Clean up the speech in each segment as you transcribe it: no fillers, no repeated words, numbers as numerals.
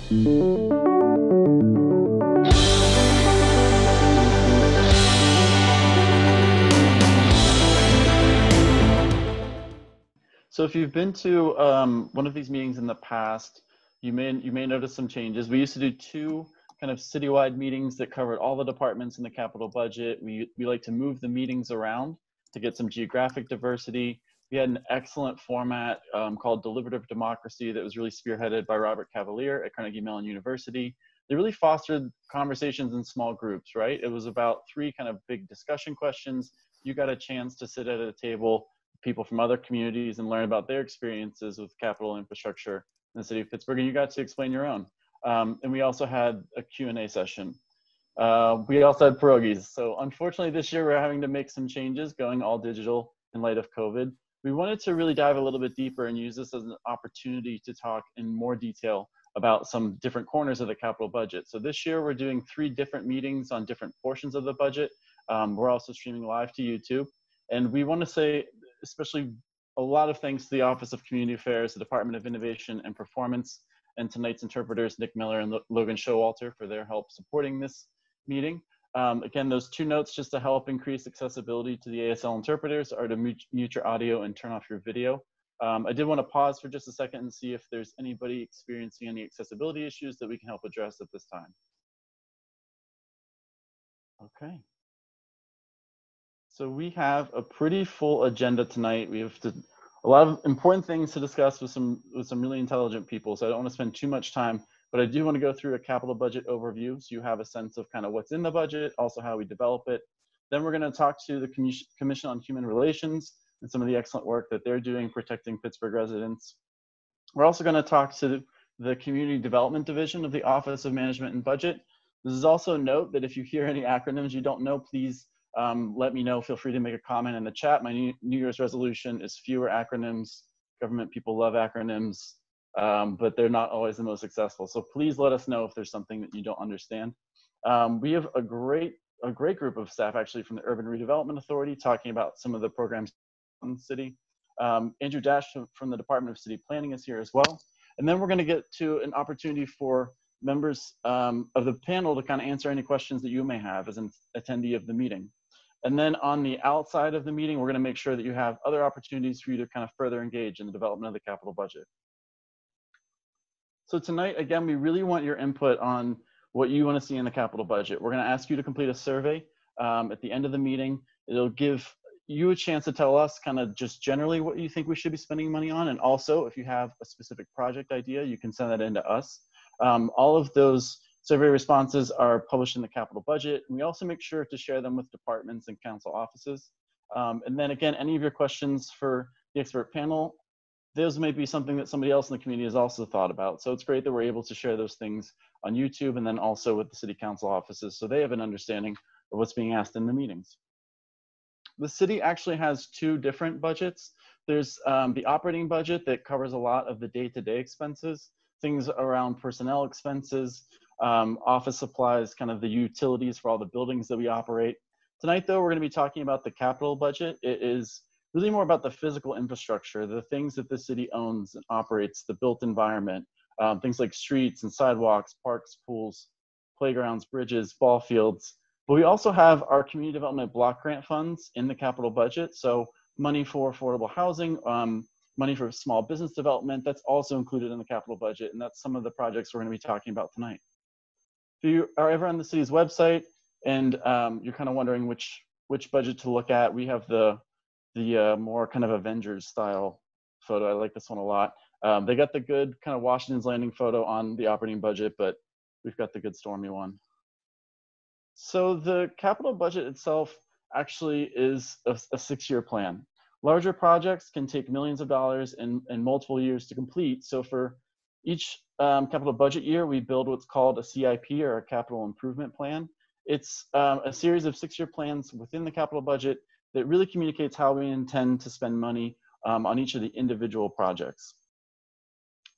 So if you've been to one of these meetings in the past, you may notice some changes. We used to do two kind of citywide meetings that covered all the departments in the capital budget. We like to move the meetings around to get some geographic diversity. We had an excellent format called Deliberative Democracy that was really spearheaded by Robert Cavalier at Carnegie Mellon University. They really fostered conversations in small groups, right? It was about three kind of big discussion questions. You got a chance to sit at a table, people from other communities, and learn about their experiences with capital infrastructure in the city of Pittsburgh, and you got to explain your own. And we also had a Q&A session. We also had pierogies. So unfortunately this year we're having to make some changes, going all digital in light of COVID. We wanted to really dive a little bit deeper and use this as an opportunity to talk in more detail about some different corners of the capital budget. So this year we're doing 3 different meetings on different portions of the budget. We're also streaming live to YouTube. And we want to say especially a lot of thanks to the Office of Community Affairs, the Department of Innovation and Performance, and tonight's interpreters, Nick Miller and Logan Showalter, for their help supporting this meeting. Again, those 2 notes just to help increase accessibility to the ASL interpreters are to mute your audio and turn off your video. I did want to pause for just a second and see if there's anybody experiencing any accessibility issues that we can help address at this time. Okay. So we have a pretty full agenda tonight. We have a lot of important things to discuss with some really intelligent people. So I don't want to spend too much time, but I do want to go through a capital budget overview so you have a sense of kind of what's in the budget, also how we develop it. Then we're going to talk to the Commission on Human Relations and some of the excellent work that they're doing protecting Pittsburgh residents. We're also going to talk to the Community Development Division of the Office of Management and Budget. This is also a note that if you hear any acronyms you don't know, please let me know. Feel free to make a comment in the chat. My New Year's resolution is fewer acronyms. Government people love acronyms, but they're not always the most successful. So please let us know if there's something that you don't understand. We have a great group of staff actually from the Urban Redevelopment Authority talking about some of the programs in the city. Andrew Dash from the Department of City Planning is here as well. And then we're going to get to an opportunity for members of the panel to kind of answer any questions that you may have as an attendee of the meeting. And then on the outside of the meeting, we're going to make sure that you have other opportunities for you to kind of further engage in the development of the capital budget. So tonight, again, we really want your input on what you want to see in the capital budget. We're going to ask you to complete a survey at the end of the meeting. It'll give you a chance to tell us kind of just generally what you think we should be spending money on. And also, if you have a specific project idea, you can send that in to us. All of those survey responses are published in the capital budget. And we also make sure to share them with departments and council offices. And then again, any of your questions for the expert panel, those may be something that somebody else in the community has also thought about. So it's great that we're able to share those things on YouTube and then also with the city council offices so they have an understanding of what's being asked in the meetings. The city actually has 2 different budgets. There's the operating budget that covers a lot of the day-to-day expenses, things around personnel expenses, office supplies, kind of the utilities for all the buildings that we operate. Tonight, though, we're going to be talking about the capital budget. It is really more about the physical infrastructure, the things that the city owns and operates, the built environment, things like streets and sidewalks, parks, pools, playgrounds, bridges, ball fields. But we also have our community development block grant funds in the capital budget. So money for affordable housing, money for small business development, that's also included in the capital budget. And that's some of the projects we're going to be talking about tonight. If you are ever on the city's website and you're kind of wondering which budget to look at, we have the more kind of Avengers style photo. I like this one a lot. They got the good kind of Washington's Landing photo on the operating budget, but we've got the good stormy one. So the capital budget itself actually is a 6-year plan. Larger projects can take millions of dollars and multiple years to complete. So for each capital budget year, we build what's called a CIP, or a capital improvement plan. It's a series of 6-year plans within the capital budget that really communicates how we intend to spend money on each of the individual projects.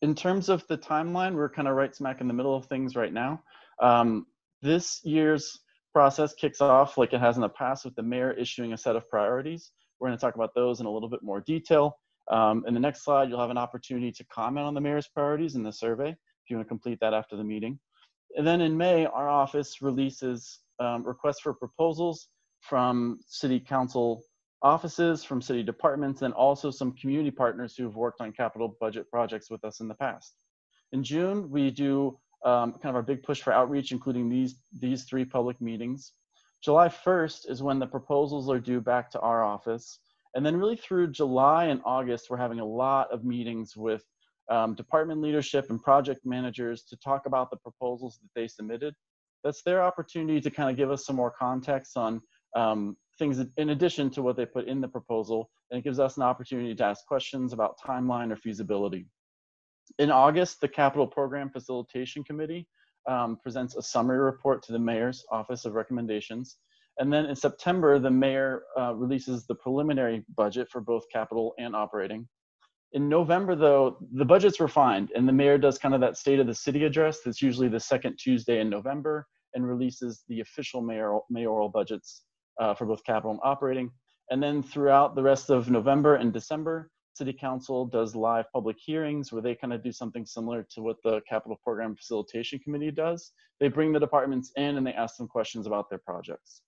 In terms of the timeline, we're kind of right smack in the middle of things right now. This year's process kicks off like it has in the past with the mayor issuing a set of priorities. We're going to talk about those in a little bit more detail. In the next slide, you'll have an opportunity to comment on the mayor's priorities in the survey. If you want to complete that after the meeting. And then in May, our office releases requests for proposals from city council offices, from city departments, and also some community partners who have worked on capital budget projects with us in the past. In June, we do kind of our big push for outreach, including these 3 public meetings. July 1st is when the proposals are due back to our office. And then really through July and August, we're having a lot of meetings with department leadership and project managers to talk about the proposals that they submitted. That's their opportunity to kind of give us some more context on things in addition to what they put in the proposal. And it gives us an opportunity to ask questions about timeline or feasibility. In August, the Capital Program Facilitation Committee presents a summary report to the Mayor's Office of Recommendations. And then in September, the Mayor releases the preliminary budget for both capital and operating. In November, though, the budget's refined, and the Mayor does kind of that State of the City address that's usually the second Tuesday in November, and releases the official mayoral budgets for both capital and operating. And then throughout the rest of November and December, City Council does live public hearings where they kind of do something similar to what the Capital Program Facilitation Committee does. They bring the departments in and they ask them questions about their projects.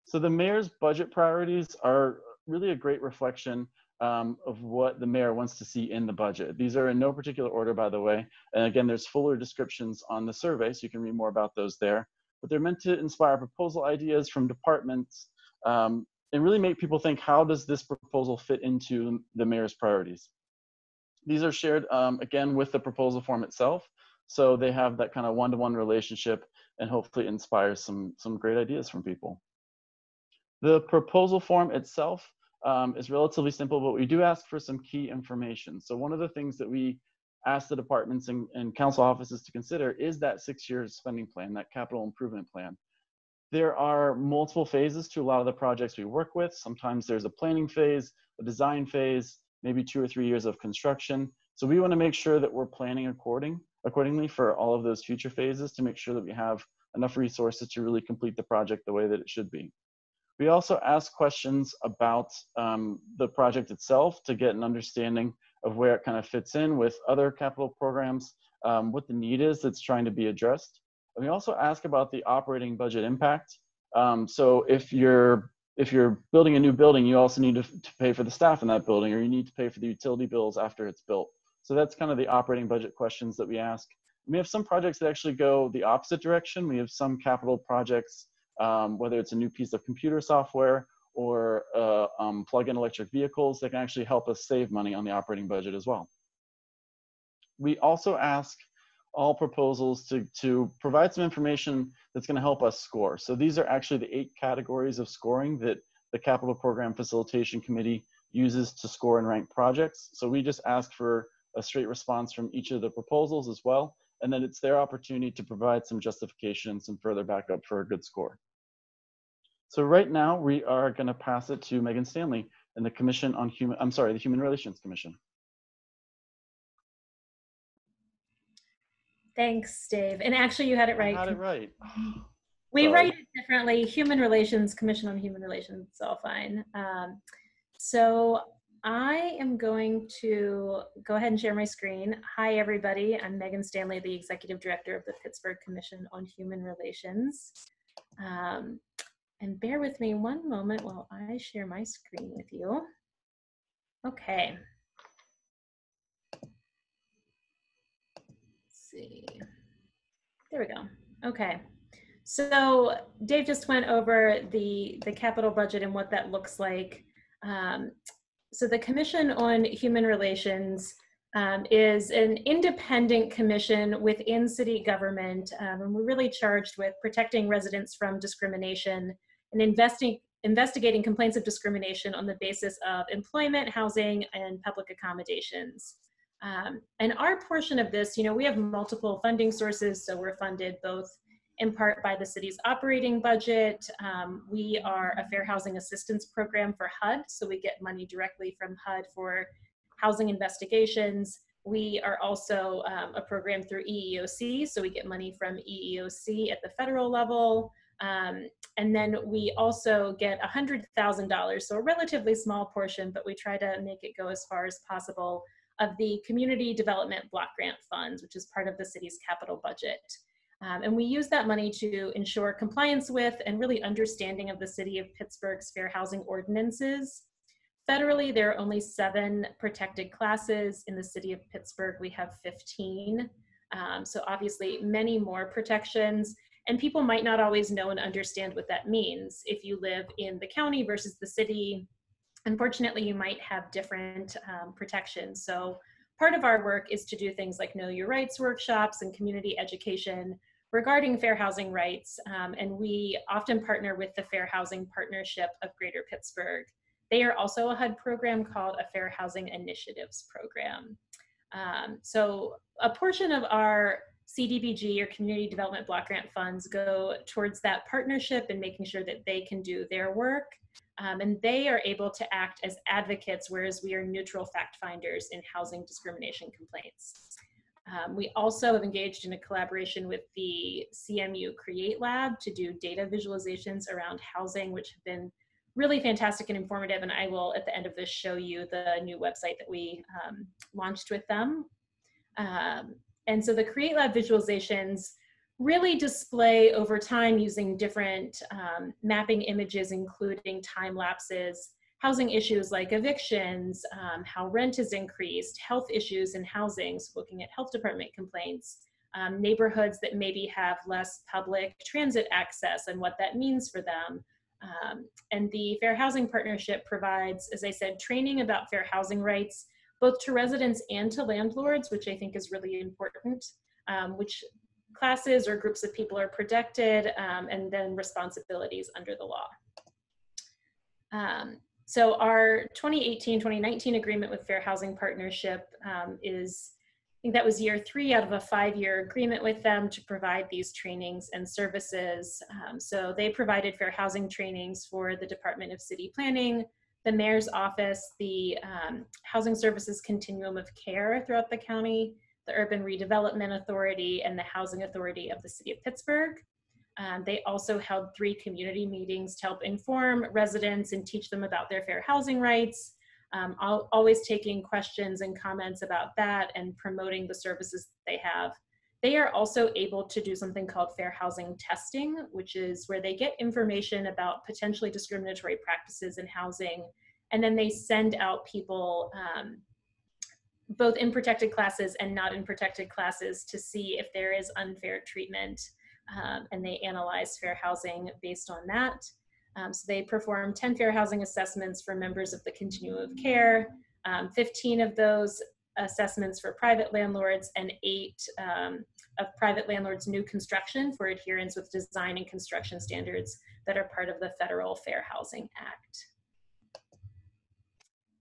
So the Mayor's budget priorities are really a great reflection of what the Mayor wants to see in the budget. These are in no particular order, by the way. And again, there's fuller descriptions on the survey, so you can read more about those there. But they're meant to inspire proposal ideas from departments and really make people think, how does this proposal fit into the Mayor's priorities? These are shared, again, with the proposal form itself. So they have that kind of one-to-one relationship and hopefully inspires some great ideas from people. The proposal form itself is relatively simple, but we do ask for some key information. So one of the things that we ask the departments and council offices to consider is that 6-year spending plan, that capital improvement plan. There are multiple phases to a lot of the projects we work with. Sometimes there's a planning phase, a design phase, maybe 2 or 3 years of construction. So we want to make sure that we're planning accordingly for all of those future phases to make sure that we have enough resources to really complete the project the way that it should be. We also ask questions about the project itself to get an understanding of where it kind of fits in with other capital programs, what the need is that's trying to be addressed. And we also ask about the operating budget impact. So if you're building a new building, you also need to pay for the staff in that building, or you need to pay for the utility bills after it's built. So that's kind of the operating budget questions that we ask. We have some projects that actually go the opposite direction. We have some capital projects, whether it's a new piece of computer software or plug-in electric vehicles, that can actually help us save money on the operating budget as well. We also ask all proposals to provide some information that's going to help us score. So these are actually the 8 categories of scoring that the Capital Program Facilitation Committee uses to score and rank projects. So we just ask for a straight response from each of the proposals as well, and then it's their opportunity to provide some justification and some further backup for a good score. So right now we are going to pass it to Megan Stanley and the Commission on the Human Relations Commission. Thanks, Dave. And actually, you had it right. I had it right. We write it differently. Human Relations, Commission on Human Relations, it's all fine. So I am going to go ahead and share my screen. Hi, everybody. I'm Megan Stanley, the Executive Director of the Pittsburgh Commission on Human Relations. And bear with me one moment while I share my screen with you. Okay. See. There we go. Okay. So Dave just went over the capital budget and what that looks like. So the Commission on Human Relations is an independent commission within city government, and we're really charged with protecting residents from discrimination and investigating complaints of discrimination on the basis of employment, housing, and public accommodations. And our portion of this, we have multiple funding sources, so we're funded both in part by the city's operating budget. We are a fair housing assistance program for HUD, so we get money directly from HUD for housing investigations. We are also a program through EEOC, so we get money from EEOC at the federal level. And then we also get $100,000, so a relatively small portion, but we try to make it go as far as possible of the Community Development Block Grant Funds, which is part of the city's capital budget. And we use that money to ensure compliance with and really understanding of the city of Pittsburgh's fair housing ordinances. Federally, there are only 7 protected classes. In the city of Pittsburgh, we have 15. So obviously many more protections, and people might not always know and understand what that means. If you live in the county versus the city, unfortunately, you might have different protections. So part of our work is to do things like Know Your Rights workshops and community education regarding fair housing rights. And we often partner with the Fair Housing Partnership of Greater Pittsburgh. They are also a HUD program called a Fair Housing Initiatives Program. So a portion of our CDBG or Community Development Block Grant funds go towards that partnership and making sure that they can do their work. And they are able to act as advocates, whereas we are neutral fact finders in housing discrimination complaints. We also have engaged in a collaboration with the CMU Create Lab to do data visualizations around housing, which have been really fantastic and informative. And I will, at the end of this, show you the new website that we launched with them. And so the Create Lab visualizations really display over time using different mapping images, including time lapses, housing issues like evictions, how rent has increased, health issues in housing, so looking at health department complaints, neighborhoods that maybe have less public transit access and what that means for them. And the Fair Housing Partnership provides, as I said, training about fair housing rights, both to residents and to landlords, which I think is really important, which classes or groups of people are protected, and then responsibilities under the law. So our 2018-2019 agreement with Fair Housing Partnership is, I think that was year 3 out of a 5-year agreement with them to provide these trainings and services. So they provided fair housing trainings for the Department of City Planning, the Mayor's Office, the Housing Services Continuum of Care throughout the county, the Urban Redevelopment Authority, and the Housing Authority of the City of Pittsburgh. They also held 3 community meetings to help inform residents and teach them about their fair housing rights, always taking questions and comments about that and promoting the services they have. They are also able to do something called fair housing testing, which is where they get information about potentially discriminatory practices in housing, and then they send out people both in protected classes and not in protected classes to see if there is unfair treatment, and they analyze fair housing based on that. So they perform 10 fair housing assessments for members of the continuum of care, 15 of those assessments for private landlords, and 8 of private landlords' new construction for adherence with design and construction standards that are part of the Federal Fair Housing Act.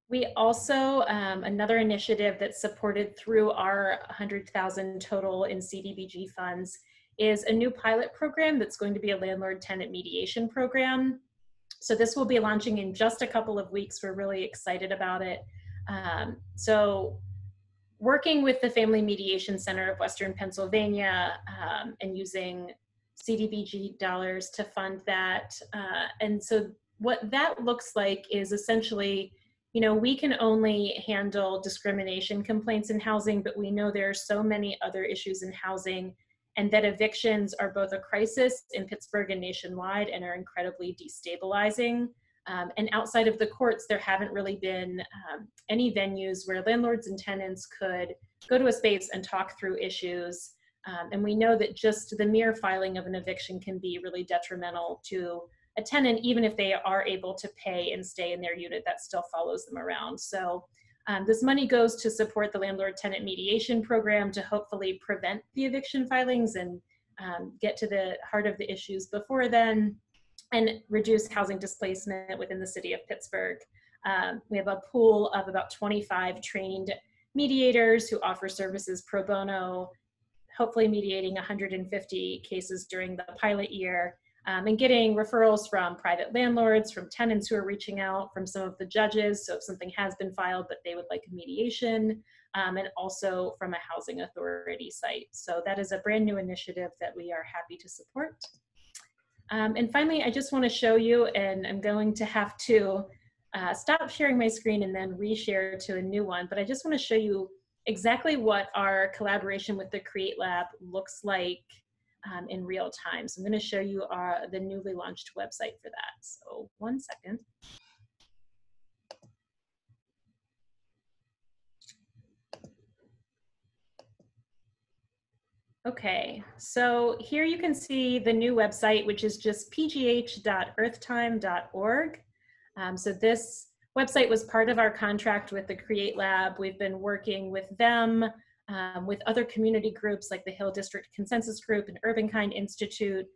We also, another initiative that's supported through our $100,000 total in CDBG funds is a new pilot program that's going to be a landlord-tenant mediation program. So this will be launching in just a couple of weeks. We're really excited about it. So working with the Family Mediation Center of Western Pennsylvania and using CDBG dollars to fund that. And so what that looks like is essentially, you know, we can only handle discrimination complaints in housing, but we know there are so many other issues in housing, and that evictions are both a crisis in Pittsburgh and nationwide and are incredibly destabilizing. And outside of the courts, there haven't really been any venues where landlords and tenants could go to a space and talk through issues. And we know that just the mere filing of an eviction can be really detrimental to a tenant, even if they are able to pay and stay in their unit, that still follows them around. So this money goes to support the landlord-tenant mediation program to hopefully prevent the eviction filings and get to the heart of the issues before then, and reduce housing displacement within the city of Pittsburgh. We have a pool of about 25 trained mediators who offer services pro bono, hopefully mediating 150 cases during the pilot year, and getting referrals from private landlords, from tenants who are reaching out, from some of the judges, so if something has been filed but they would like a mediation, and also from a housing authority site. So that is a brand new initiative that we are happy to support. And finally, I just want to show you, and I'm going to have to stop sharing my screen and then reshare to a new one. But I just want to show you exactly what our collaboration with the Create Lab looks like in real time. So I'm going to show you the newly launched website for that. So 1 second. Okay, so here you can see the new website, which is just pgh.earthtime.org. So this website was part of our contract with the Create Lab. We've been working with them, with other community groups like the Hill District Consensus Group and Urbankind Institute,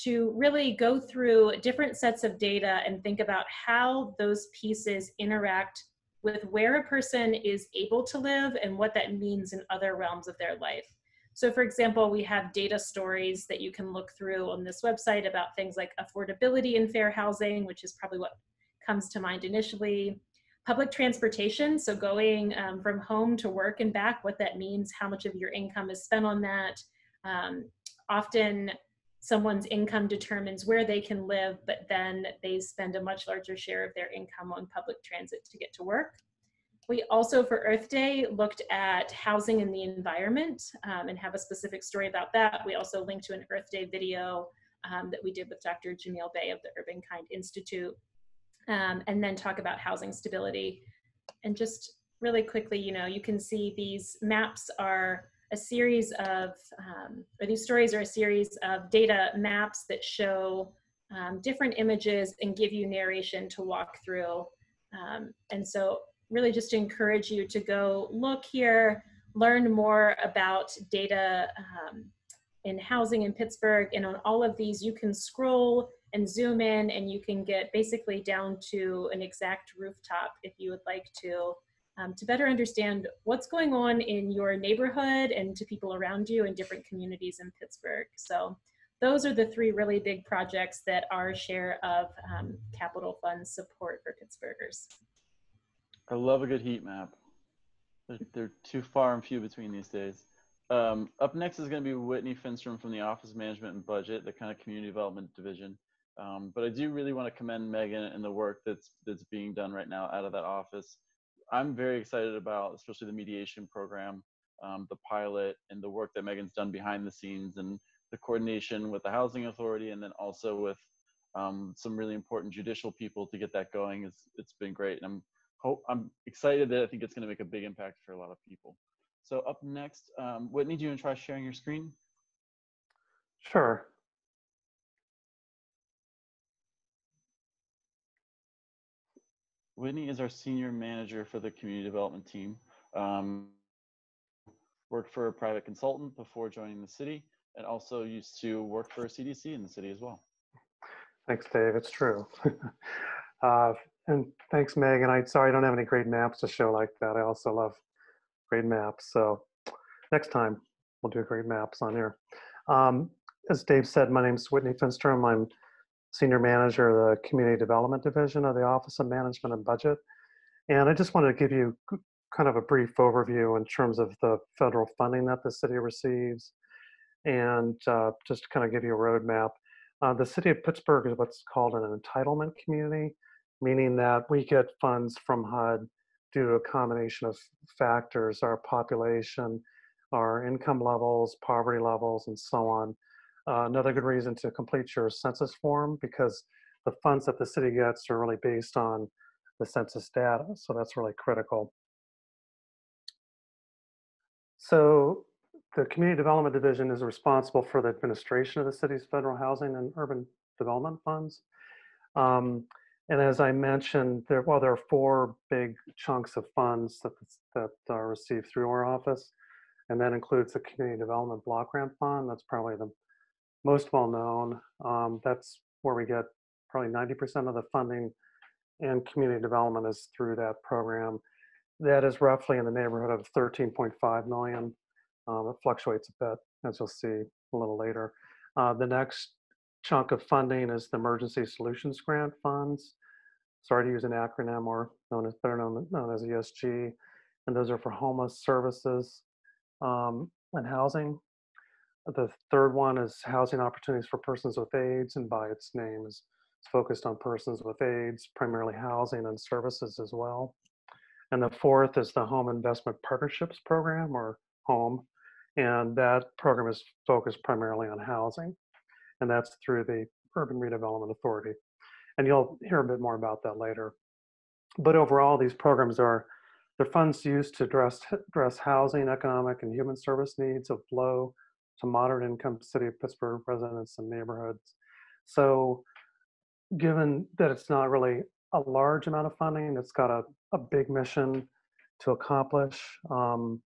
to really go through different sets of data and think about how those pieces interact with where a person is able to live and what that means in other realms of their life. So for example, we have data stories that you can look through on this website about things like affordability and fair housing, which is probably what comes to mind initially. Public transportation, so going from home to work and back, what that means, how much of your income is spent on that. Often someone's income determines where they can live, but then they spend a much larger share of their income on public transit to get to work. We also, for Earth Day, looked at housing and the environment and have a specific story about that. We also linked to an Earth Day video that we did with Dr. Jamil Bey of the Urbankind Institute, and then talk about housing stability. And just really quickly, you can see these maps are a series of, or these stories are a series of data maps that show different images and give you narration to walk through. And so really just encourage you to go look here, learn more about data in housing in Pittsburgh. And on all of these, you can scroll and zoom in and you can get basically down to an exact rooftop if you would like to better understand what's going on in your neighborhood and to people around you in different communities in Pittsburgh. So those are the 3 really big projects that our share of capital funds support for Pittsburghers. I love a good heat map. They're too far and few between these days. Up next is going to be Whitney Finstrom from the Office of Management and Budget, the kind of community development division. But I do really want to commend Megan and the work that's being done right now out of that office. I'm very excited about, especially the mediation program, the pilot, and the work that Megan's done behind the scenes, and the coordination with the Housing Authority, and then also with some really important judicial people to get that going. It's been great, and I'm excited that I think it's going to make a big impact for a lot of people. So up next, Whitney, do you want to try sharing your screen? Sure. Whitney is our senior manager for the community development team. Worked for a private consultant before joining the city, and also used to work for a CDC in the city as well. Thanks, Dave. It's true. And thanks, Megan. Sorry I don't have any great maps to show like that. I also love great maps. So next time we'll do great maps on here. As Dave said, my name is Whitney Finstrom. I'm Senior Manager of the Community Development Division of the Office of Management and Budget. And I just wanted to give you kind of a brief overview in terms of the federal funding that the city receives, and just to kind of give you a roadmap. The city of Pittsburgh is what's called an entitlement community, meaning that we get funds from HUD due to a combination of factors: our population, our income levels, poverty levels, and so on. Another good reason to complete your census form, because the funds that the city gets are really based on the census data, so that's really critical. So the Community Development Division is responsible for the administration of the city's federal housing and urban development funds. And as I mentioned, there are 4 big chunks of funds that are received through our office, and that includes the Community Development Block Grant Fund. That's probably the most well known. That's where we get probably 90% of the funding, and community development is through that program. That is roughly in the neighborhood of 13.5 million. It fluctuates a bit, as you'll see a little later. The next chunk of funding is the Emergency Solutions Grant Funds. Sorry to use an acronym, or better known as ESG. And those are for homeless services and housing. The third one is Housing Opportunities for Persons with AIDS, and by its name is It's focused on persons with AIDS, primarily housing and services as well. And the fourth is the Home Investment Partnerships Program, or HOME. And that program is focused primarily on housing. And that's through the Urban Redevelopment Authority. And you'll hear a bit more about that later. But overall, these programs they're funds used to address housing, economic, and human service needs of low to moderate income City of Pittsburgh residents and neighborhoods. So given that it's not really a large amount of funding, it's got a big mission to accomplish. And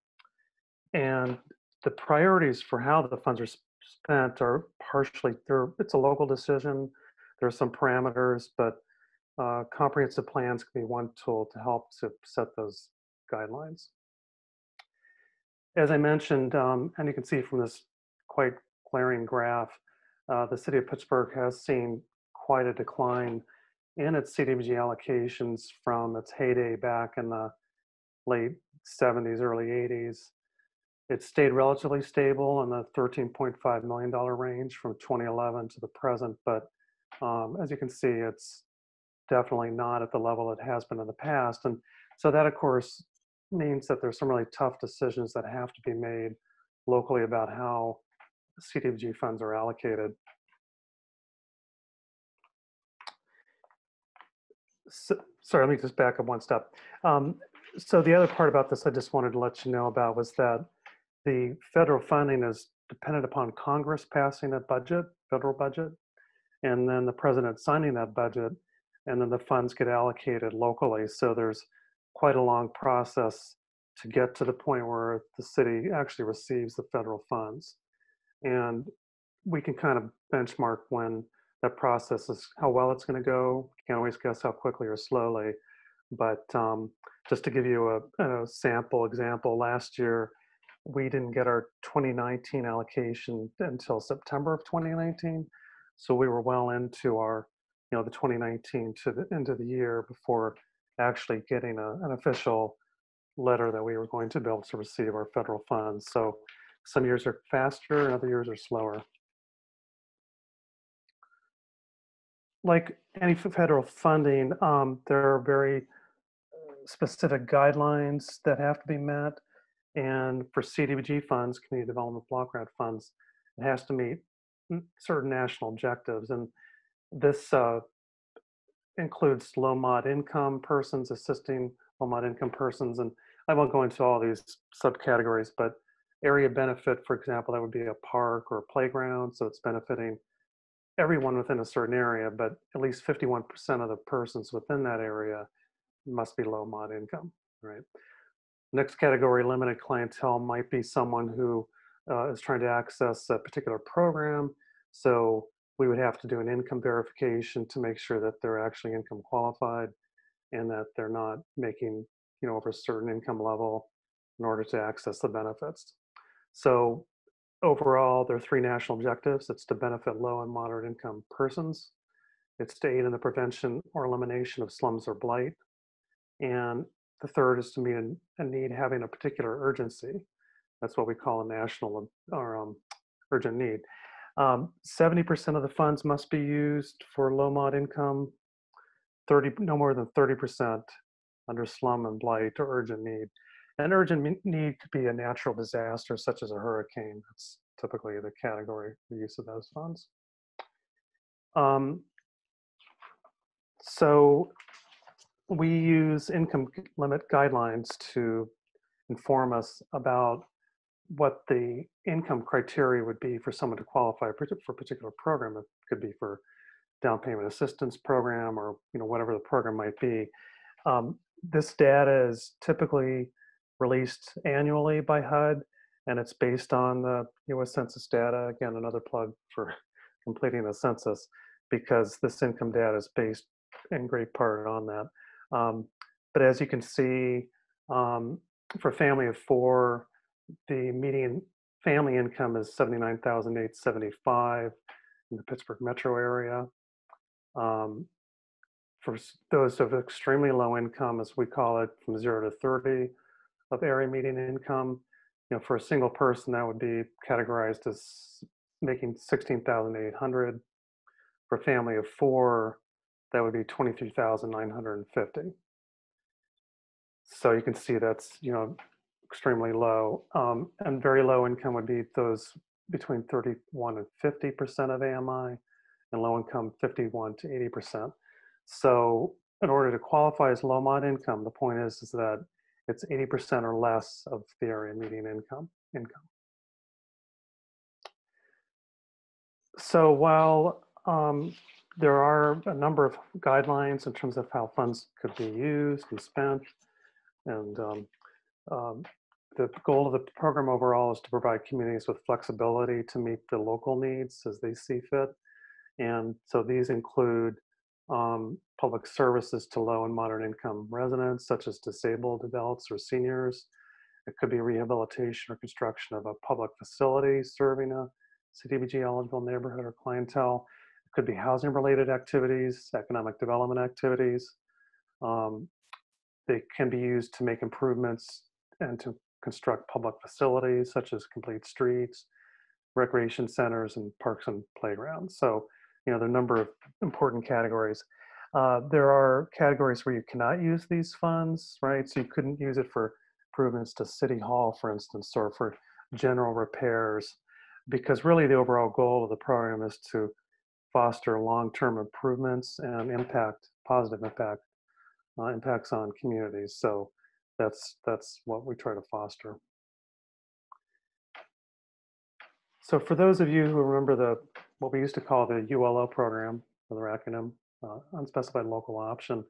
the priorities for how the funds are spent are partially, it's a local decision. There are some parameters, but comprehensive plans can be one tool to help to set those guidelines. As I mentioned, and you can see from this quite glaring graph, the City of Pittsburgh has seen quite a decline in its CDBG allocations from its heyday back in the late 70s, early 80s. It stayed relatively stable in the $13.5 million range from 2011 to the present, but as you can see, it's definitely not at the level it has been in the past. And so that, of course, means that there's some really tough decisions that have to be made locally about how CDBG funds are allocated. So, sorry, let me just back up one step. So the other part about this I just wanted to let you know about was that the federal funding is dependent upon Congress passing a budget, federal budget, and then the president signing that budget, and then the funds get allocated locally. So there's quite a long process to get to the point where the city actually receives the federal funds. And we can kind of benchmark when that process is, how well it's going to go. You can't always guess how quickly or slowly. But just to give you a sample example, last year, we didn't get our 2019 allocation until September of 2019. So we were well into our, the 2019 to the end of the year before actually getting an official letter that we were going to be able to receive our federal funds. So some years are faster and other years are slower. Like any federal funding, there are very specific guidelines that have to be met. And for CDBG funds, Community Development Block Grant funds, it has to meet certain national objectives. And this includes low mod income persons, assisting low mod income persons. And I won't go into all these subcategories, but area benefit, for example, that would be a park or a playground. So it's benefiting everyone within a certain area, but at least 51% of the persons within that area must be low mod income, right? Next category, limited clientele, might be someone who is trying to access a particular program. So we would have to do an income verification to make sure that they're actually income qualified and that they're not making, over a certain income level in order to access the benefits. So overall, there are three national objectives. It's to benefit low and moderate income persons. It's to aid in the prevention or elimination of slums or blight. And the third is to meet a need having a particular urgency. That's what we call a national or urgent need. 70% of the funds must be used for low mod income, no more than 30% under slum and blight or urgent need. And urgent need could be a natural disaster such as a hurricane. That's typically the category for use of those funds. So we use income limit guidelines to inform us about what the income criteria would be for someone to qualify for a particular program. It could be for down payment assistance program or whatever the program might be. This data is typically released annually by HUD, and it's based on the US Census data. Again, another plug for completing the census, because this income data is based in great part on that. But as you can see, for a family of four, the median family income is $79,875 in the Pittsburgh metro area. For those of extremely low income, as we call it, from 0 to 30 of area median income, for a single person, that would be categorized as making $16,800. For a family of four, that would be 23,950. So you can see that's, you know, extremely low. And very low income would be those between 31 and 50% of AMI, and low income 51 to 80%. So in order to qualify as low mod income, the point is that it's 80% or less of the area median income. So while there are a number of guidelines in terms of how funds could be used and spent, and the goal of the program overall is to provide communities with flexibility to meet the local needs as they see fit. And so these include public services to low and moderate income residents, such as disabled adults or seniors. It could be rehabilitation or construction of a public facility serving a CDBG eligible neighborhood or clientele. It could be housing related activities, economic development activities. They can be used to make improvements and to construct public facilities such as complete streets, recreation centers, and parks and playgrounds. So, you know, there are a number of important categories. There are categories where you cannot use these funds, right? So you couldn't use it for improvements to City Hall, for instance, or for general repairs, because really the overall goal of the program is to foster long-term improvements and positive impacts on communities. So that's what we try to foster. So for those of you who remember what we used to call the ULO program, another acronym, Unspecified Local Option,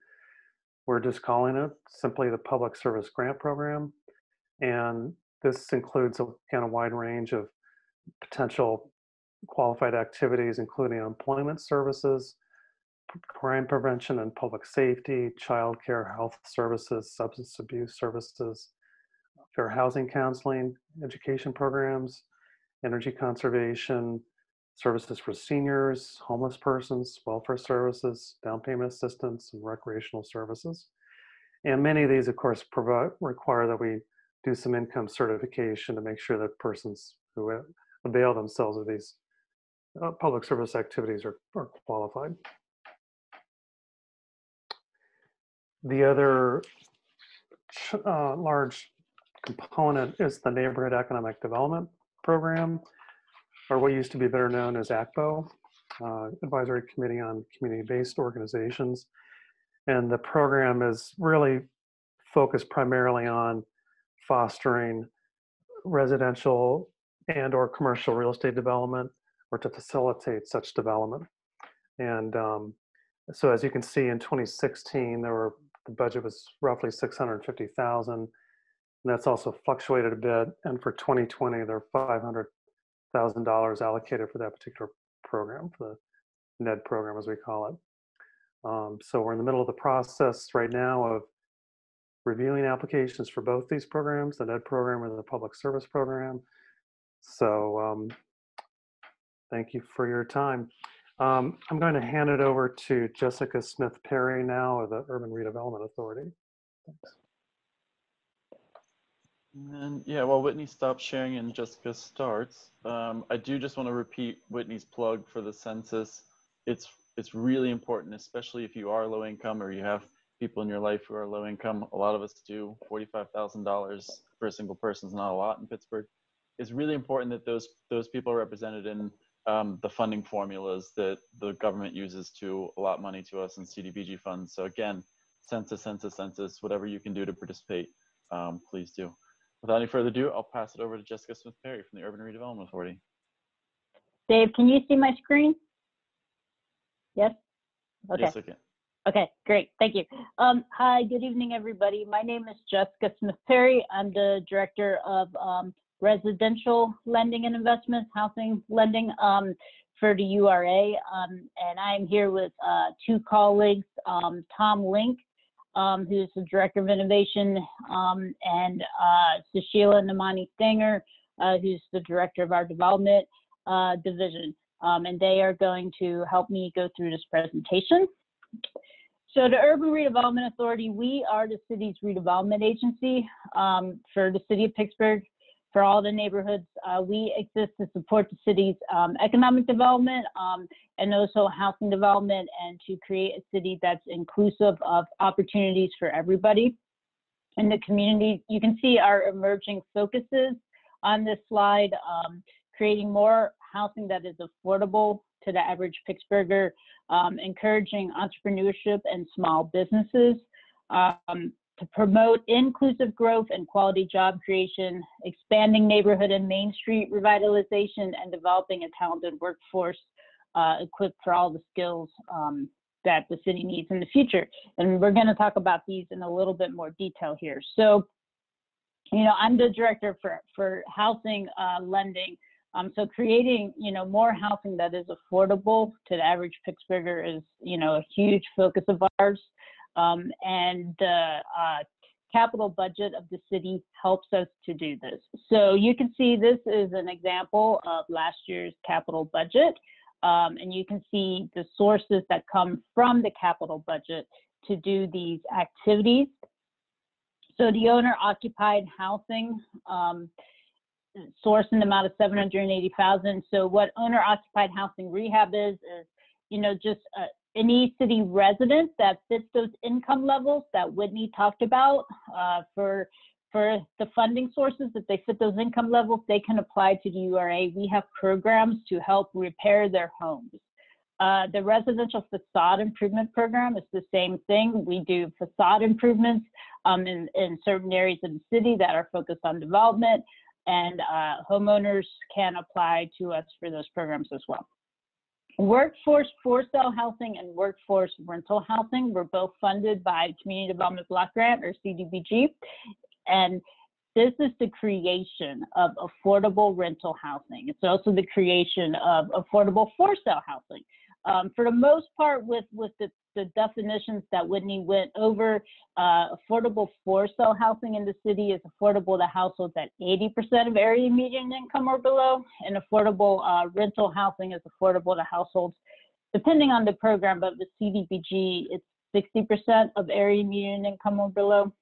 we're just calling it simply the Public Service Grant Program. And this includes a kind of wide range of potential qualified activities, including employment services, crime prevention and public safety, child care, health services, substance abuse services, fair housing counseling, education programs, energy conservation, services for seniors, homeless persons, welfare services, down payment assistance, and recreational services. And many of these, of course, require that we do some income certification to make sure that persons who avail themselves of these public service activities are qualified. The other large component is the Neighborhood Economic Development Program, or what used to be better known as ACBO, Advisory Committee on Community-Based Organizations. And the program is really focused primarily on fostering residential and or commercial real estate development, or to facilitate such development. And so as you can see, in 2016, the budget was roughly $650,000, and that's also fluctuated a bit. And for 2020, there are $500,000 allocated for that particular program, for the NED program, as we call it. So we're in the middle of the process right now of reviewing applications for both these programs, the NED program and the public service program. So thank you for your time. I'm going to hand it over to Jessica Smith-Perry now of the Urban Redevelopment Authority. Thanks. And yeah, while Whitney stops sharing and Jessica starts, I do just want to repeat Whitney's plug for the census. It's really important, especially if you are low income or you have people in your life who are low income. A lot of us do. $45,000 for a single person is not a lot in Pittsburgh. It's really important that those people are represented in the funding formulas that the government uses to allot money to us in CDBG funds. So again, census, whatever you can do to participate, please do. Without any further ado, I'll pass it over to Jessica Smith-Perry from the Urban Redevelopment Authority. Dave, can you see my screen? Yes? Okay. Yes, I can. Okay, great, thank you. Hi, good evening, everybody. My name is Jessica Smith-Perry. I'm the Director of Residential Lending and Investments, Housing Lending for the URA. And I'm here with two colleagues, Tom Link, who's the Director of Innovation, and Sushila Namani Stanger, who's the Director of our Development Division. And they are going to help me go through this presentation. So the Urban Redevelopment Authority, we are the city's redevelopment agency for the city of Pittsburgh. for all the neighborhoods. We exist to support the city's economic development and also housing development, and to create a city that's inclusive of opportunities for everybody in the community. You can see our emerging focuses on this slide, creating more housing that is affordable to the average Pittsburgher, encouraging entrepreneurship and small businesses, to promote inclusive growth and quality job creation, expanding neighborhood and Main Street revitalization, and developing a talented workforce equipped for all the skills that the city needs in the future. And we're going to talk about these in a little bit more detail here. So, you know, I'm the director for housing lending. So creating, you know, more housing that is affordable to the average Pittsburgher is, you know, a huge focus of ours. And the capital budget of the city helps us to do this. So you can see this is an example of last year's capital budget. And you can see the sources that come from the capital budget to do these activities. So the owner-occupied housing source in the amount of $780,000. So what owner-occupied housing rehab is, you know, just any city resident that fits those income levels that Whitney talked about. For the funding sources, if they fit those income levels, they can apply to the URA. We have programs to help repair their homes. The residential facade improvement program is the same thing. We do facade improvements in certain areas of the city that are focused on development, and homeowners can apply to us for those programs as well. Workforce for-sale housing and workforce rental housing were both funded by Community Development Block Grant, or CDBG. And this is the creation of affordable rental housing. It's also the creation of affordable for-sale housing. For the most part, with the definitions that Whitney went over, affordable for-sale housing in the city is affordable to households at 80% of area median income or below, and affordable rental housing is affordable to households, depending on the program, but with CDBG, it's 60% of area median income or below.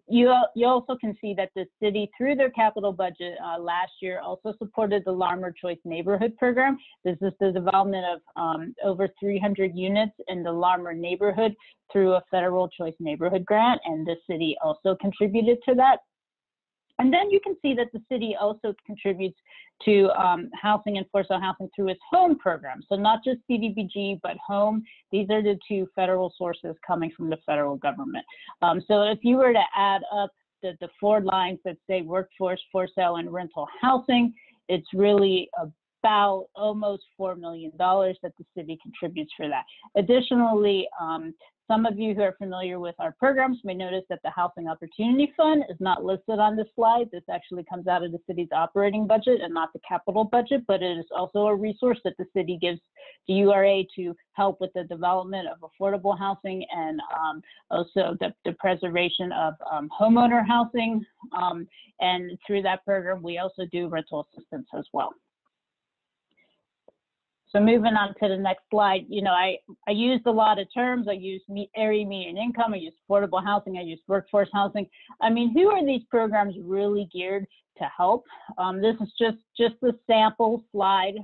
You also can see that the city, through their capital budget last year, also supported the Larmer Choice Neighborhood Program. This is the development of over 300 units in the Larmer neighborhood through a federal Choice Neighborhood Grant, and the city also contributed to that. And then you can see that the city also contributes to housing and for-sale housing through its home program. So not just CDBG, but home. These are the two federal sources coming from the federal government. So if you were to add up the 4 lines that say workforce, for-sale, and rental housing, it's really about almost $4 million that the city contributes for that. Additionally, some of you who are familiar with our programs may notice that the Housing Opportunity Fund is not listed on this slide. This actually comes out of the city's operating budget and not the capital budget, but it is also a resource that the city gives the URA to help with the development of affordable housing, and also the preservation of homeowner housing. And through that program, we also do rental assistance as well. So moving on to the next slide, you know, I used a lot of terms. I used area median income, I used affordable housing, I used workforce housing. I mean, who are these programs really geared to help? This is just a sample slide.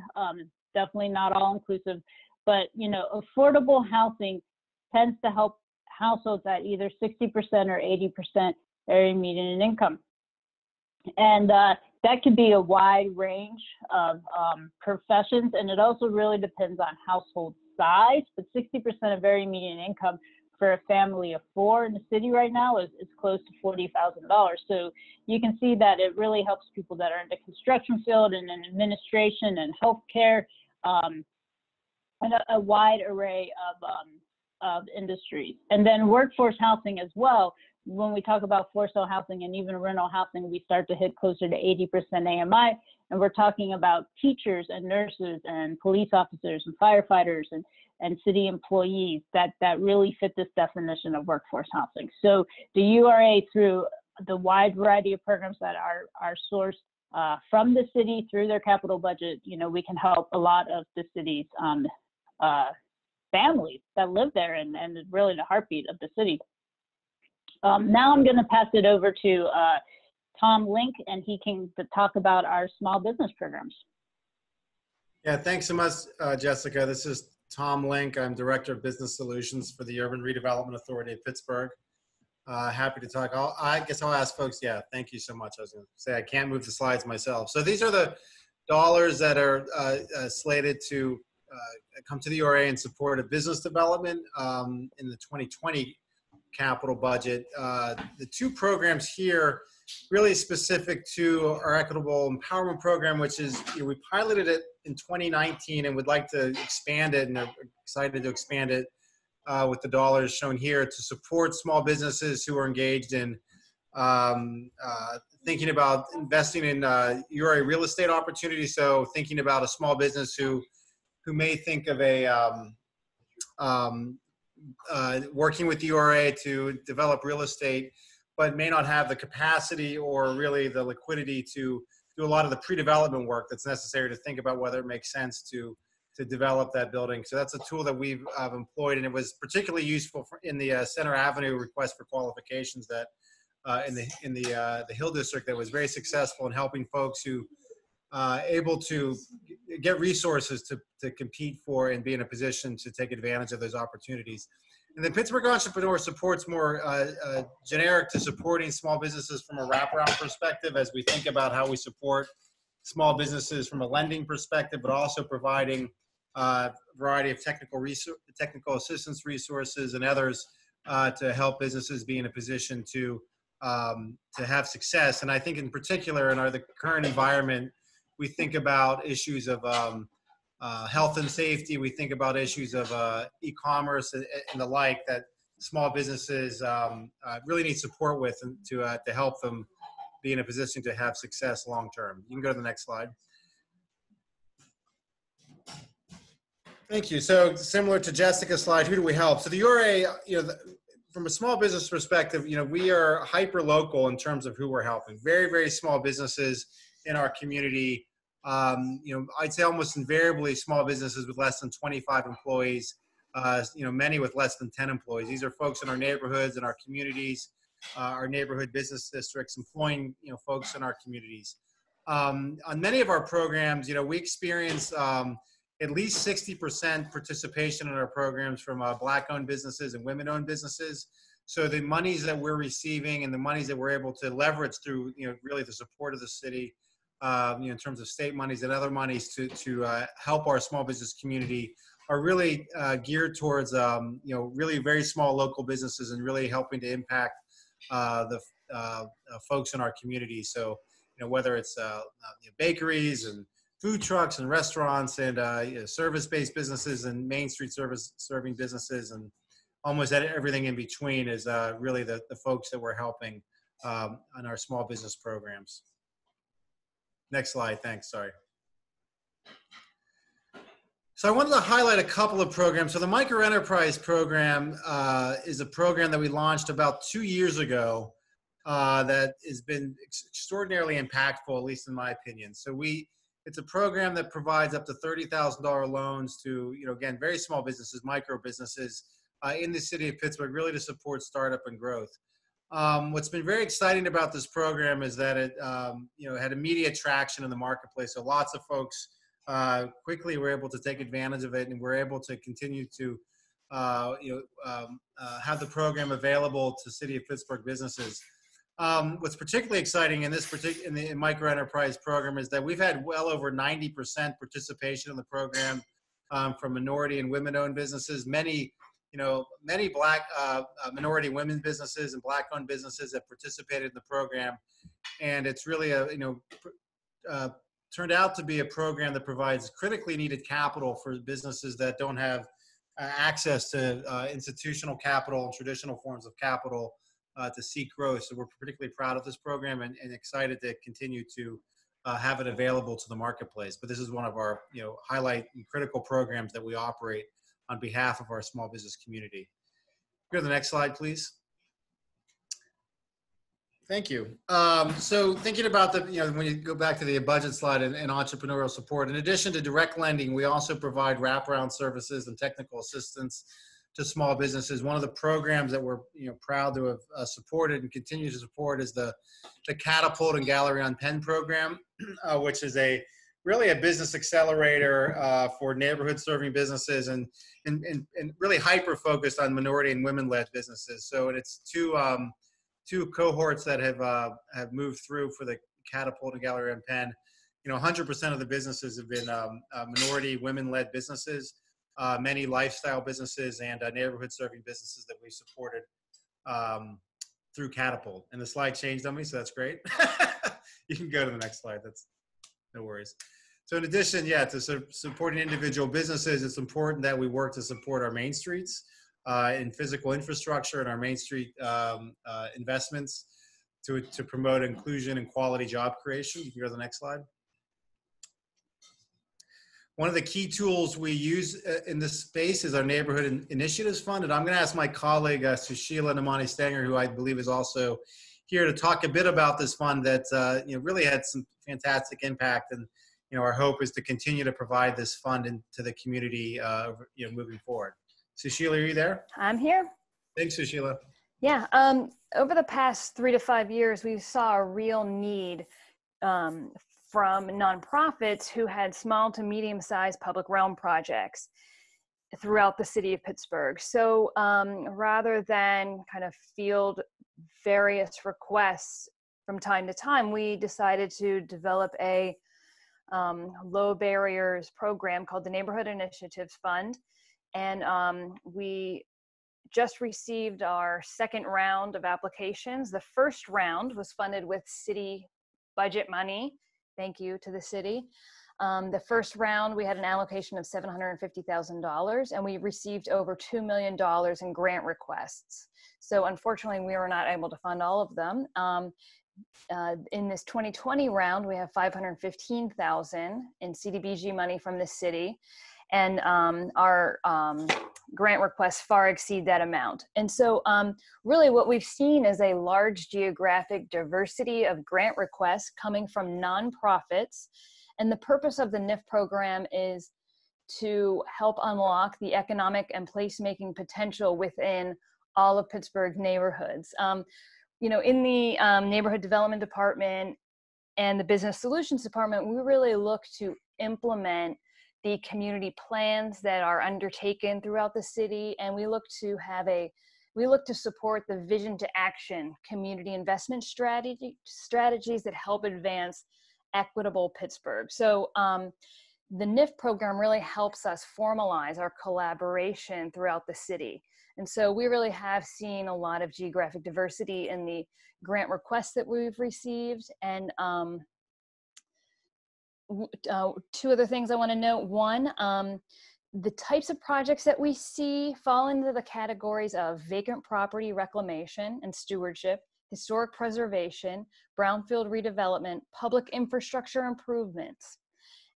Definitely not all inclusive, but, you know, affordable housing tends to help households at either 60% or 80% area median income. And that could be a wide range of professions, and it also really depends on household size, but 60% of area median income for a family of 4 in the city right now is close to $40,000. So you can see that it really helps people that are in the construction field and in administration and healthcare, and a wide array of industries. And then workforce housing as well. When we talk about for-sale housing and even rental housing, we start to hit closer to 80% AMI, and we're talking about teachers and nurses and police officers and firefighters and city employees that really fit this definition of workforce housing. So the URA, through the wide variety of programs that are sourced from the city through their capital budget, you know, we can help a lot of the city's families that live there, and really the heartbeat of the city. Now I'm going to pass it over to Tom Link, and he can talk about our small business programs. Yeah, thanks so much, Jessica. This is Tom Link. I'm Director of Business Solutions for the Urban Redevelopment Authority of Pittsburgh. Happy to talk. I guess I'll ask folks, yeah, thank you so much. I was going to say I can't move the slides myself. So these are the dollars that are slated to come to the URA in support of business development in the 2020 capital budget. The two programs here really specific to our equitable empowerment program, which is, we piloted it in 2019 and would like to expand it, and are excited to expand it with the dollars shown here to support small businesses who are engaged in thinking about investing in URA real estate opportunities. So thinking about a small business who may think of working with the URA to develop real estate, but may not have the capacity or really the liquidity to do a lot of the pre-development work that's necessary to think about whether it makes sense to develop that building. So that's a tool that we've employed, and it was particularly useful in the Center Avenue request for qualifications that in the Hill District, that was very successful in helping folks who able to get resources to compete for and be in a position to take advantage of those opportunities. And then Pittsburgh Entrepreneur support's more generic to supporting small businesses from a wraparound perspective, as we think about how we support small businesses from a lending perspective, but also providing a variety of technical assistance resources and others to help businesses be in a position to have success. And I think in particular in the current environment, we think about issues of health and safety. We think about issues of e-commerce and the like that small businesses really need support with, and to help them be in a position to have success long term. You can go to the next slide. Thank you. So similar to Jessica's slide, who do we help? So the URA, from a small business perspective, we are hyper local in terms of who we're helping. Very, very small businesses in our community. I'd say almost invariably small businesses with less than 25 employees, many with less than 10 employees. These are folks in our neighborhoods, in our communities, our neighborhood business districts, employing, folks in our communities. On many of our programs, we experience at least 60% participation in our programs from Black-owned businesses and women-owned businesses. So the monies that we're receiving and the monies that we're able to leverage through, really the support of the city, in terms of state monies and other monies to help our small business community, are really geared towards, really very small local businesses and really helping to impact the folks in our community. So, whether it's bakeries and food trucks and restaurants and service-based businesses and Main Street serving businesses and almost everything in between is really the folks that we're helping on our small business programs. Next slide, thanks, sorry. So I wanted to highlight a couple of programs. So the Micro Enterprise Program is a program that we launched about 2 years ago that has been extraordinarily impactful, at least in my opinion. So it's a program that provides up to $30,000 loans to, again, very small businesses, micro businesses in the city of Pittsburgh, really to support startup and growth. What's been very exciting about this program is that it, had immediate traction in the marketplace. So lots of folks quickly were able to take advantage of it, and we're able to continue to, have the program available to City of Pittsburgh businesses. What's particularly exciting in the Micro Enterprise Program is that we've had well over 90% participation in the program from minority and women-owned businesses. Many Black minority women businesses and Black-owned businesses have participated in the program, and it's really turned out to be a program that provides critically needed capital for businesses that don't have access to institutional capital and traditional forms of capital to seek growth. So we're particularly proud of this program and excited to continue to have it available to the marketplace. But this is one of our highlight and critical programs that we operate on behalf of our small business community. Go to the next slide, please. Thank you. So thinking about when you go back to the budget slide and entrepreneurial support, in addition to direct lending, we also provide wraparound services and technical assistance small businesses. One of the programs that we're proud to have supported and continue to support is the Catapult and Gallery on Penn program, which is really a business accelerator for neighborhood serving businesses and really hyper focused on minority and women led businesses. So it's two cohorts that have moved through for the Catapult and Gallery on Penn. 100% of the businesses have been minority, women-led businesses, many lifestyle businesses, and neighborhood serving businesses that we supported through Catapult. And the slide changed on me, so that's great. You can go to the next slide. That's no worries. So in addition, to supporting individual businesses, it's important that we work to support our main streets in physical infrastructure and our main street investments to promote inclusion and quality job creation. You can go to the next slide. One of the key tools we use in this space is our Neighborhood Initiatives Fund. And I'm going to ask my colleague, Sushila Namani Stanger, who I believe is also here, to talk a bit about this fund that really had some fantastic impact. And our hope is to continue to provide this fund into the community moving forward. Sushila, are you there? I'm here. Thanks, Sushila. Yeah. Over the past 3 to 5 years, we saw a real need from nonprofits who had small to medium-sized public realm projects throughout the city of Pittsburgh. So rather than kind of field various requests from time to time, we decided to develop a low barriers program called the Neighborhood Initiatives Fund. And we just received our second round of applications. The first round was funded with city budget money. Thank you to the city. The first round, we had an allocation of $750,000, and we received over $2 million in grant requests. So unfortunately, we were not able to fund all of them. In this 2020 round, we have $515,000 in CDBG money from the city, and our grant requests far exceed that amount. And so really what we've seen is a large geographic diversity of grant requests coming from nonprofits. And the purpose of the NIF program is to help unlock the economic and placemaking potential within all of Pittsburgh's neighborhoods. In the neighborhood development department and the business solutions department, we really look to implement the community plans that are undertaken throughout the city, and we look to support the vision to action community investment strategies that help advance equitable Pittsburgh. So the NIF program really helps us formalize our collaboration throughout the city. And so we really have seen a lot of geographic diversity in the grant requests that we've received. And two other things I want to note. One, the types of projects that we see fall into the categories of vacant property reclamation and stewardship, historic preservation, brownfield redevelopment, public infrastructure improvements.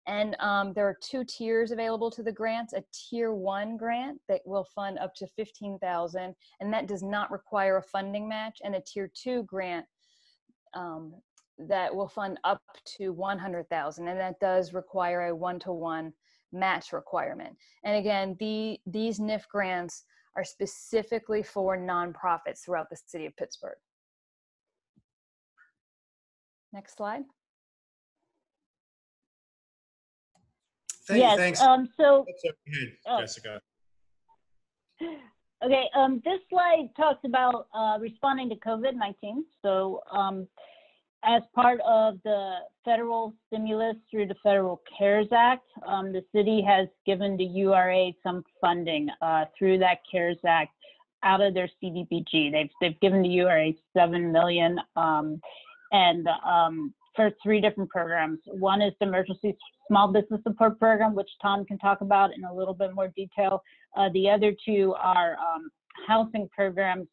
And there are 2 tiers available to the grants: a tier 1 grant that will fund up to $15,000, and that does not require a funding match, and a tier 2 grant that will fund up to $100,000, and that does require a 1-to-1 match requirement. And again, these NIF grants are specifically for nonprofits throughout the city of Pittsburgh. Next slide. Yes. Thanks. So, Jessica. Okay. This slide talks about responding to COVID-19. So, as part of the federal stimulus through the Federal CARES Act, the city has given the URA some funding through that CARES Act out of their CDBG. They've given the URA $7 million, and for 3 different programs. One is the Emergency Small Business Support Program, which Tom can talk about in a little bit more detail. The other 2 are housing programs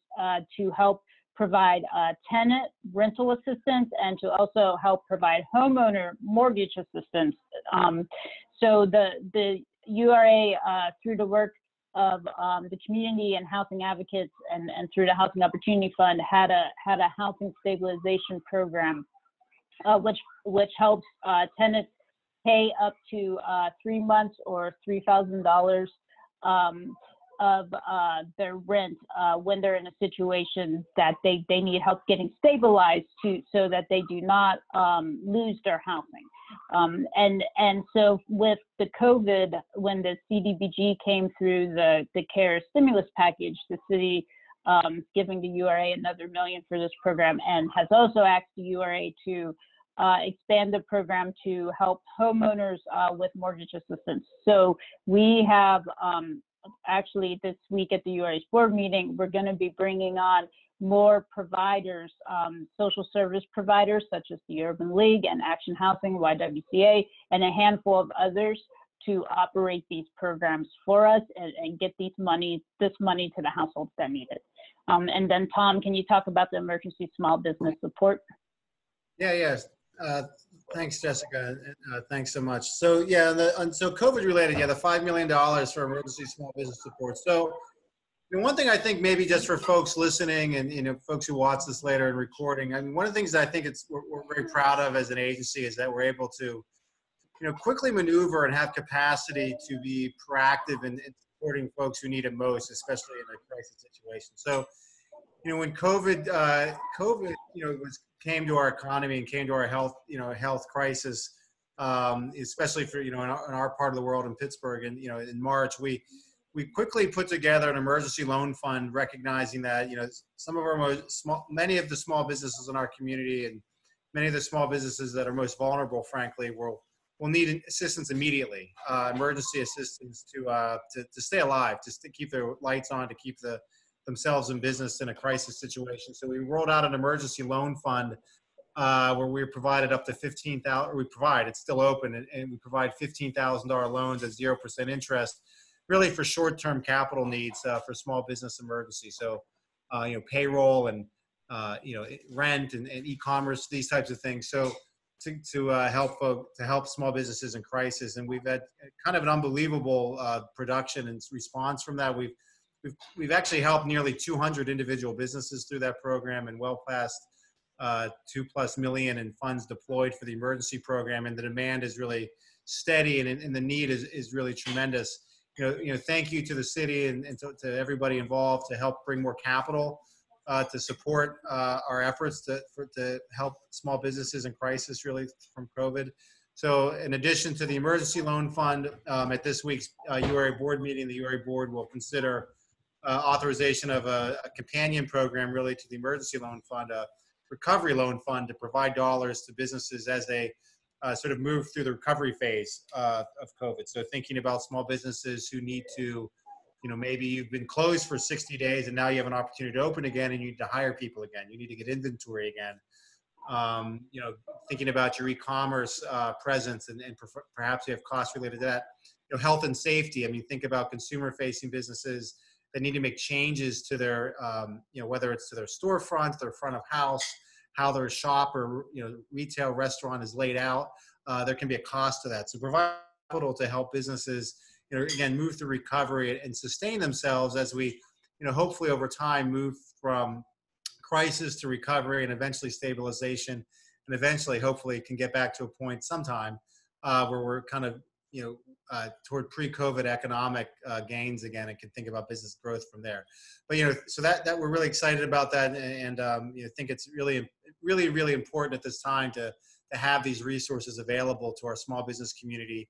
to help provide tenant rental assistance and to also help provide homeowner mortgage assistance. So the URA, through the work of the community and housing advocates and through the Housing Opportunity Fund, had a housing stabilization program, which helps tenants pay up to 3 months or $3,000 of their rent when they're in a situation that they need help getting stabilized so that they do not lose their housing. And so with the COVID, when the CDBG came through the CARES stimulus package, the city giving the URA another $1 million for this program, and has also asked the URA to expand the program to help homeowners with mortgage assistance. So we have actually this week at the URA's board meeting, we're going to be bringing on more providers, social service providers such as the Urban League and Action Housing, YWCA, and a handful of others to operate these programs for us and get this money to the households that need it. And then Tom, can you talk about the emergency small business support? Yeah, yes. Thanks, Jessica. Thanks so much. So yeah, so COVID related, yeah, the $5 million for emergency small business support. So one thing I think maybe just for folks listening and folks who watch this later and recording, I mean, one of the things that I think we're very proud of as an agency is that we're able to quickly maneuver and have capacity to be proactive in supporting folks who need it most, especially in a crisis situation. So, when COVID came to our economy and came to our health crisis, especially for, in our part of the world in Pittsburgh, and, in March, we quickly put together an emergency loan fund, recognizing that, some of our many of the small businesses in our community and many of the small businesses that are most vulnerable, frankly, will need assistance immediately, emergency assistance to stay alive, just to keep their lights on, to keep themselves in business in a crisis situation. So we rolled out an emergency loan fund where we provided up to $15,000. It's still open, and we provide $15,000 loans at 0% interest, really for short-term capital needs for small business emergency. So, payroll and rent and e-commerce, these types of things. So to help small businesses in crisis, and we've had kind of an unbelievable production and response from that. We've actually helped nearly 200 individual businesses through that program, and well past $2+ million in funds deployed for the emergency program, and the demand is really steady, and the need is really tremendous. Thank you to the city and to everybody involved to help bring more capital to support our efforts to help small businesses in crisis, really, from COVID. So in addition to the emergency loan fund, at this week's URA board meeting, the URA board will consider authorization of a companion program, really, to the emergency loan fund, a recovery loan fund, to provide dollars to businesses as they sort of move through the recovery phase of COVID. So thinking about small businesses who need to, maybe you've been closed for 60 days and now you have an opportunity to open again, and you need to hire people again. You need to get inventory again. Thinking about your e-commerce presence, and perhaps you have costs related to that. Health and safety. I mean, think about consumer-facing businesses that need to make changes to their, whether it's to their storefront, their front of house, how their shop or retail restaurant is laid out. There can be a cost to that. So provide capital to help businesses, again, move through recovery and sustain themselves as we, hopefully over time move from crisis to recovery and eventually stabilization, and eventually, hopefully, can get back to a point sometime where we're kind of, toward pre-COVID economic gains again, and can think about business growth from there. But so that we're really excited about that, and think it's really important at this time to have these resources available to our small business community,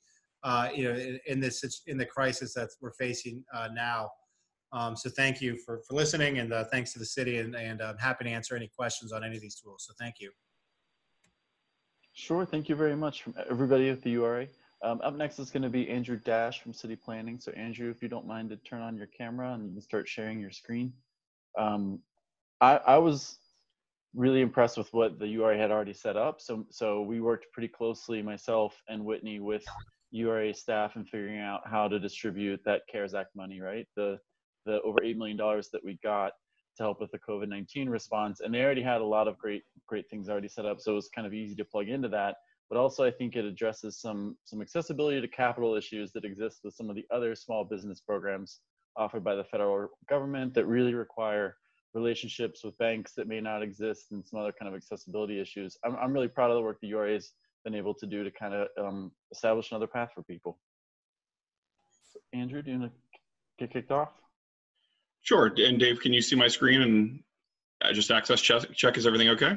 in the crisis that we're facing now. So thank you for listening, and thanks to the city, and I'm happy to answer any questions on any of these tools. So thank you. Sure, thank you very much from everybody at the URA. Up next is going to be Andrew Dash from City Planning. So Andrew, if you don't mind to turn on your camera and you can start sharing your screen. I was really impressed with what the URA had already set up. So we worked pretty closely, myself and Whitney, with URA staff in figuring out how to distribute that CARES Act money, right? The over $8 million that we got to help with the COVID-19 response. And they already had a lot of great things already set up. So it was kind of easy to plug into that. But also I think it addresses some accessibility to capital issues that exist with some of the other small business programs offered by the federal government that really require relationships with banks that may not exist, and some other kind of accessibility issues. I'm really proud of the work the URA has been able to do to kind of establish another path for people. So Andrew, do you want to get kicked off? Sure. And Dave, can you see my screen and I just access check? Is everything okay?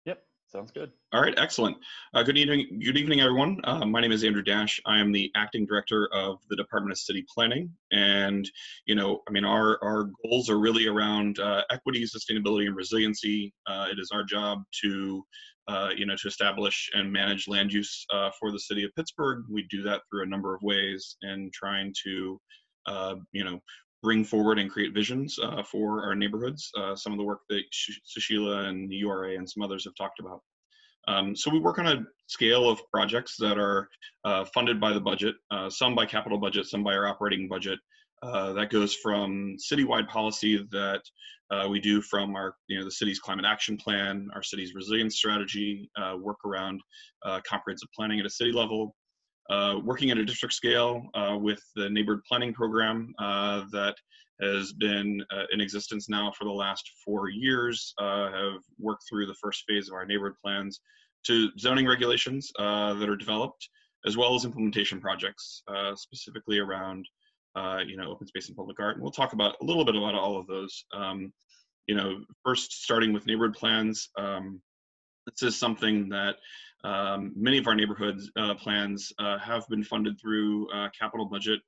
Yep, sounds good. All right, excellent. Good evening, everyone. My name is Andrew Dash. I am the acting director of the Department of City Planning, and our goals are really around equity, sustainability, and resiliency. It is our job to to establish and manage land use for the city of Pittsburgh. We do that through a number of ways, and trying to bring forward and create visions for our neighborhoods. Some of the work that Sushila and the URA and some others have talked about. So we work on a scale of projects that are funded by the budget, some by capital budget, some by our operating budget. That goes from citywide policy that we do from our, the city's climate action plan, our city's resilience strategy, work around comprehensive planning at a city level, working at a district scale with the neighborhood planning program that has been in existence now for the last 4 years, have worked through the first phase of our neighborhood plans to zoning regulations that are developed, as well as implementation projects, specifically around open space and public art. And we'll talk about a little bit about all of those. First starting with neighborhood plans, this is something that many of our neighborhoods plans have been funded through capital budget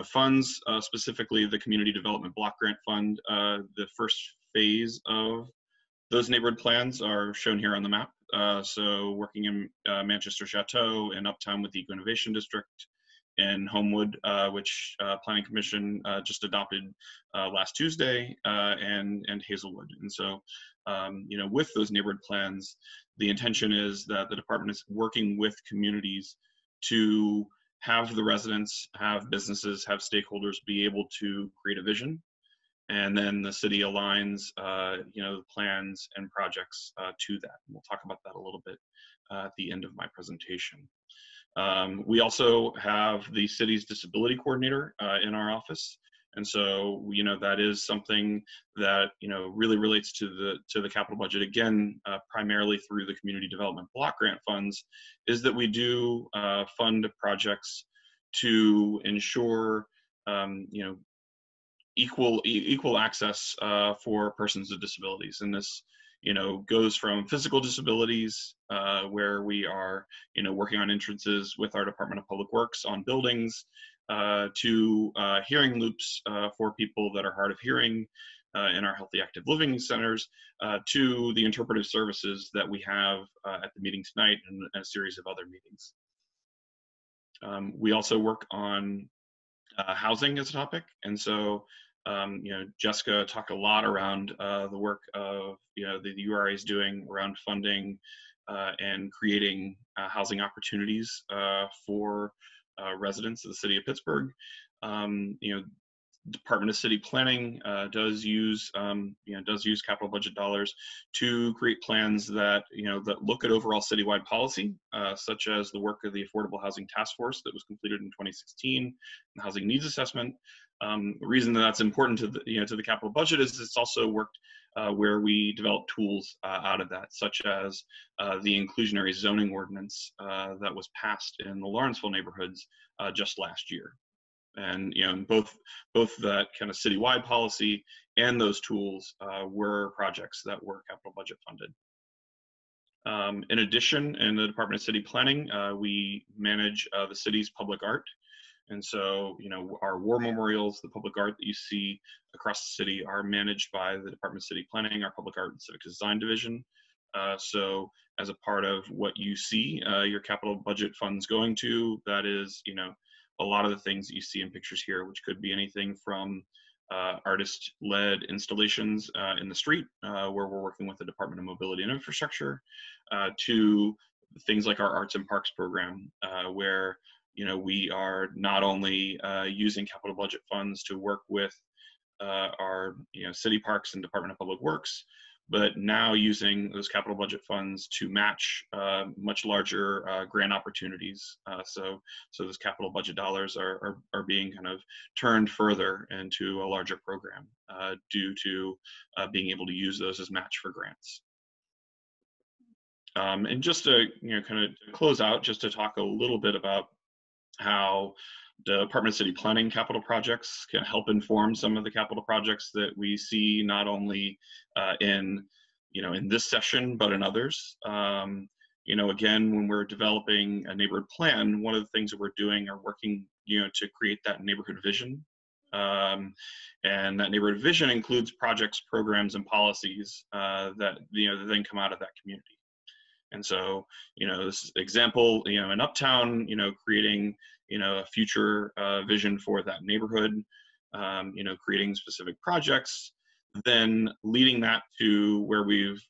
funds, specifically the Community Development Block Grant Fund. The first phase of those neighborhood plans are shown here on the map. So working in Manchester Chateau and Uptown with the Eco Innovation District, and Homewood, which Planning Commission just adopted last Tuesday, and Hazelwood. And so, with those neighborhood plans, the intention is that the department is working with communities to have the residents, have businesses, have stakeholders be able to create a vision. And then the city aligns, the plans and projects to that. And we'll talk about that a little bit at the end of my presentation. We also have the city's disability coordinator in our office. And so, that is something that, really relates to the capital budget, again, primarily through the community development block grant funds, is that we do fund projects to ensure, equal access for persons with disabilities. And this, goes from physical disabilities, where we are, working on entrances with our Department of Public Works on buildings, to hearing loops for people that are hard of hearing in our Healthy Active Living centers, to the interpretive services that we have at the meeting tonight and a series of other meetings. We also work on housing as a topic. And so, Jessica talked a lot around the work of, the URA is doing around funding and creating housing opportunities for residents of the city of Pittsburgh. Department of City Planning does use capital budget dollars to create plans that that look at overall citywide policy, such as the work of the Affordable Housing Task Force that was completed in 2016, the Housing Needs Assessment. The reason that that's important to the to the capital budget is it's also worked where we develop tools out of that, such as the inclusionary zoning ordinance that was passed in the Lawrenceville neighborhoods just last year. And both that kind of citywide policy and those tools were projects that were capital budget funded. In addition, in the Department of City Planning, we manage the city's public art. And so, our war memorials, the public art that you see across the city are managed by the Department of City Planning, our Public Art and Civic Design Division. So as a part of what you see your capital budget funds going to, that is, a lot of the things that you see in pictures here, which could be anything from artist-led installations in the street, where we're working with the Department of Mobility and Infrastructure, to things like our Arts and Parks program, where we are not only using capital budget funds to work with our city parks and Department of Public Works, but now using those capital budget funds to match much larger grant opportunities. So those capital budget dollars are being kind of turned further into a larger program due to being able to use those as match for grants. And just to kind of close out, just to talk a little bit about how Department of City Planning capital projects can help inform some of the capital projects that we see not only in this session, but in others. Again, when we're developing a neighborhood plan, one of the things that we're doing are working, to create that neighborhood vision. And that neighborhood vision includes projects, programs, and policies that then come out of that community. And so, this example, in Uptown, creating, a future vision for that neighborhood, creating specific projects, then leading that to where we've,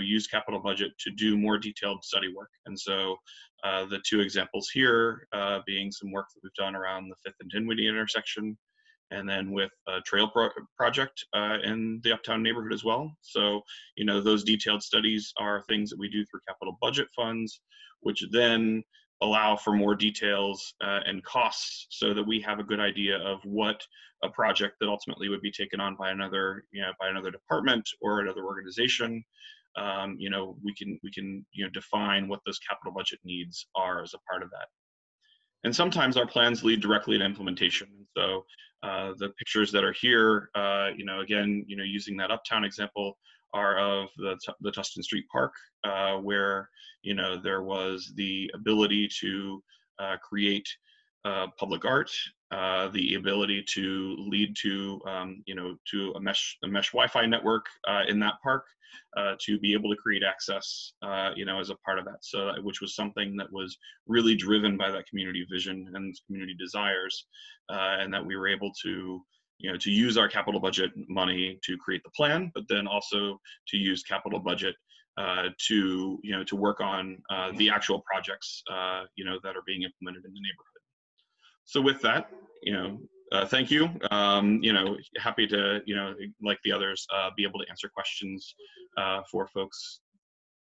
used capital budget to do more detailed study work. And so the two examples here being some work that we've done around the 5th and Dinwiddie intersection, and then with a trail project in the Uptown neighborhood as well. So, those detailed studies are things that we do through capital budget funds, which then allow for more details and costs so that we have a good idea of what a project that ultimately would be taken on by another, by another department or another organization. We can define what those capital budget needs are as a part of that. And sometimes our plans lead directly to implementation. So the pictures that are here, again, using that Uptown example, are of the Tustin Street Park, where there was the ability to create public art, the ability to lead to to a mesh Wi-Fi network in that park, to be able to create access, as a part of that. So, which was something that was really driven by that community vision and community desires, and that we were able to, to use our capital budget money to create the plan, but then also to use capital budget to work on the actual projects, that are being implemented in the neighborhood. So with that, thank you. Happy to, like the others, be able to answer questions for folks